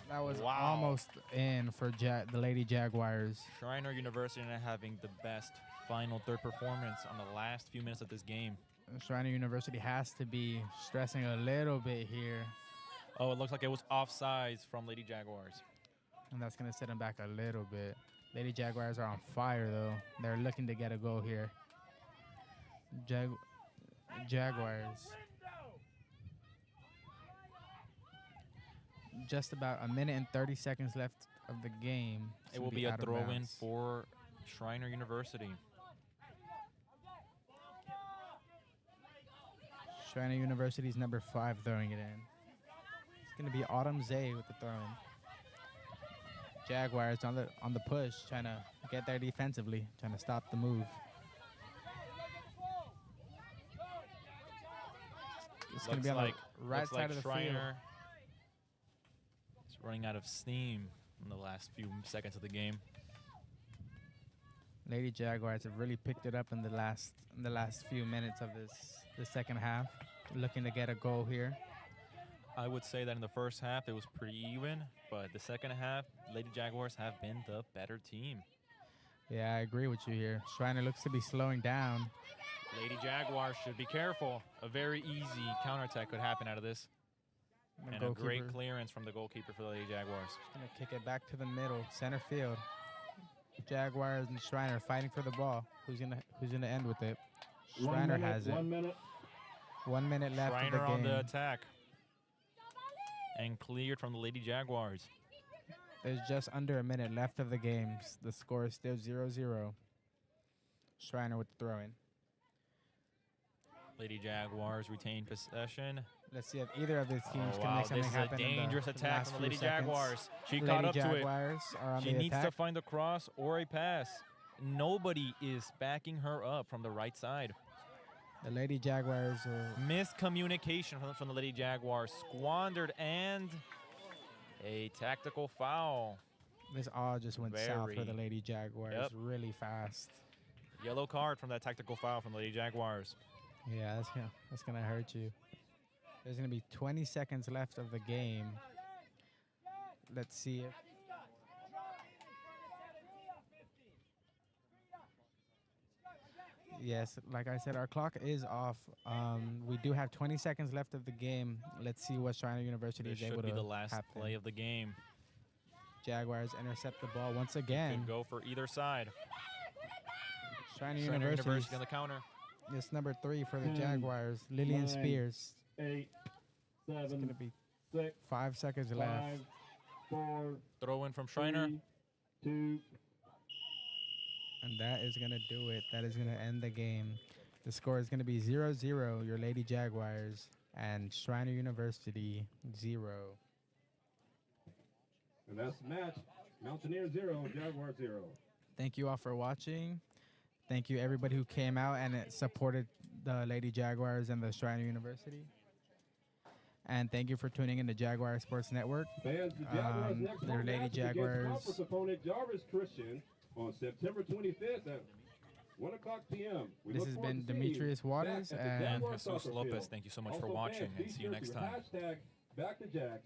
That was Wow. almost in for the Lady Jaguars. Schreiner University not having the best final third performance on the last few minutes of this game. Schreiner University has to be stressing a little bit here, Oh, it looks like it was offsides from Lady Jaguars. and that's going to set them back a little bit. Lady Jaguars are on fire, though. They're looking to get a goal here. Jaguars. Just about a minute and 30 seconds left of the game. It's It gonna will be a out of throw-in bounds. for Schreiner University. Schreiner University's number 5 throwing it in. It's gonna be Autumn Zay with the throw-in. Jaguars on the push, trying to get there defensively, trying to stop the move. It's gonna Looks be on like the right looks side like of the Schreiner is running out of steam in the last few seconds of the game. field. Lady Jaguars have really picked it up in the last few minutes of the second half, looking to get a goal here. I would say that in the first half it was pretty even, but the second half, Lady Jaguars have been the better team. Yeah, I agree with you here. Schreiner looks to be slowing down. Lady Jaguars should be careful. A very easy counterattack could happen out of this. The And a great goalkeeper clearance from the goalkeeper for the Lady Jaguars. gonna kick it back to the middle, center field. Jaguars and Schreiner fighting for the ball. Who's gonna end with it? Schreiner has it. 1 minute. 1 minute left Schreiner of the on game. the attack. And cleared from the Lady Jaguars. There's just under a minute left of the game. The score is still 0-0. Schreiner with the throw-in. Lady Jaguars retain possession. Let's see if either of these teams Oh, can wow, make something this is a happen. dangerous in the attack last from the few Lady seconds. Jaguars. She Lady caught up to it. Jaguars are on She the needs attack. to find a cross or a pass. Nobody is backing her up from the right side. The Lady Jaguars are Miscommunication from the Lady Jaguars. Squandered and a tactical foul. this all just went south for the Very. Lady Jaguars Yep. really fast. Yellow card from that tactical foul from the Lady Jaguars. Yeah, that's gonna hurt you. There's gonna be 20 seconds left of the game. Let's see if yes, like I said, our clock is off. We do have 20 seconds left of the game. Let's see what Schreiner University This is able should be to the last happen. play of the game. Jaguars intercept the ball once again. Could go for either side. Schreiner Schreiner University University on the counter. is number 3 for the 10, Jaguars. Lillian 9, Spears. 8, It's 7, gonna be 6, 5 seconds left. 5, 4, Throw in from Schreiner. 3, 2. And that is going to do it. That is going to end the game. The score is going to be 0-0, your Lady Jaguars, and Schreiner University 0. And that's the match. Mountaineer 0, Jaguar 0. Thank you all for watching. Thank you everybody who came out and supported the Lady Jaguars and the Schreiner University. And thank you for tuning in to Jaguar Sports Network. Fans, the Jaguars next their home Lady match is against Jaguars. conference opponent Jarvis Christian on September 25th at 1 o'clock p.m. We This look has forward been to seeing you Demetrius Waters back at the and And Jaguar Jesus soccer Lopez, field. thank you so much for Also, watching, fans, and be see you sure next to time. #BackTheJags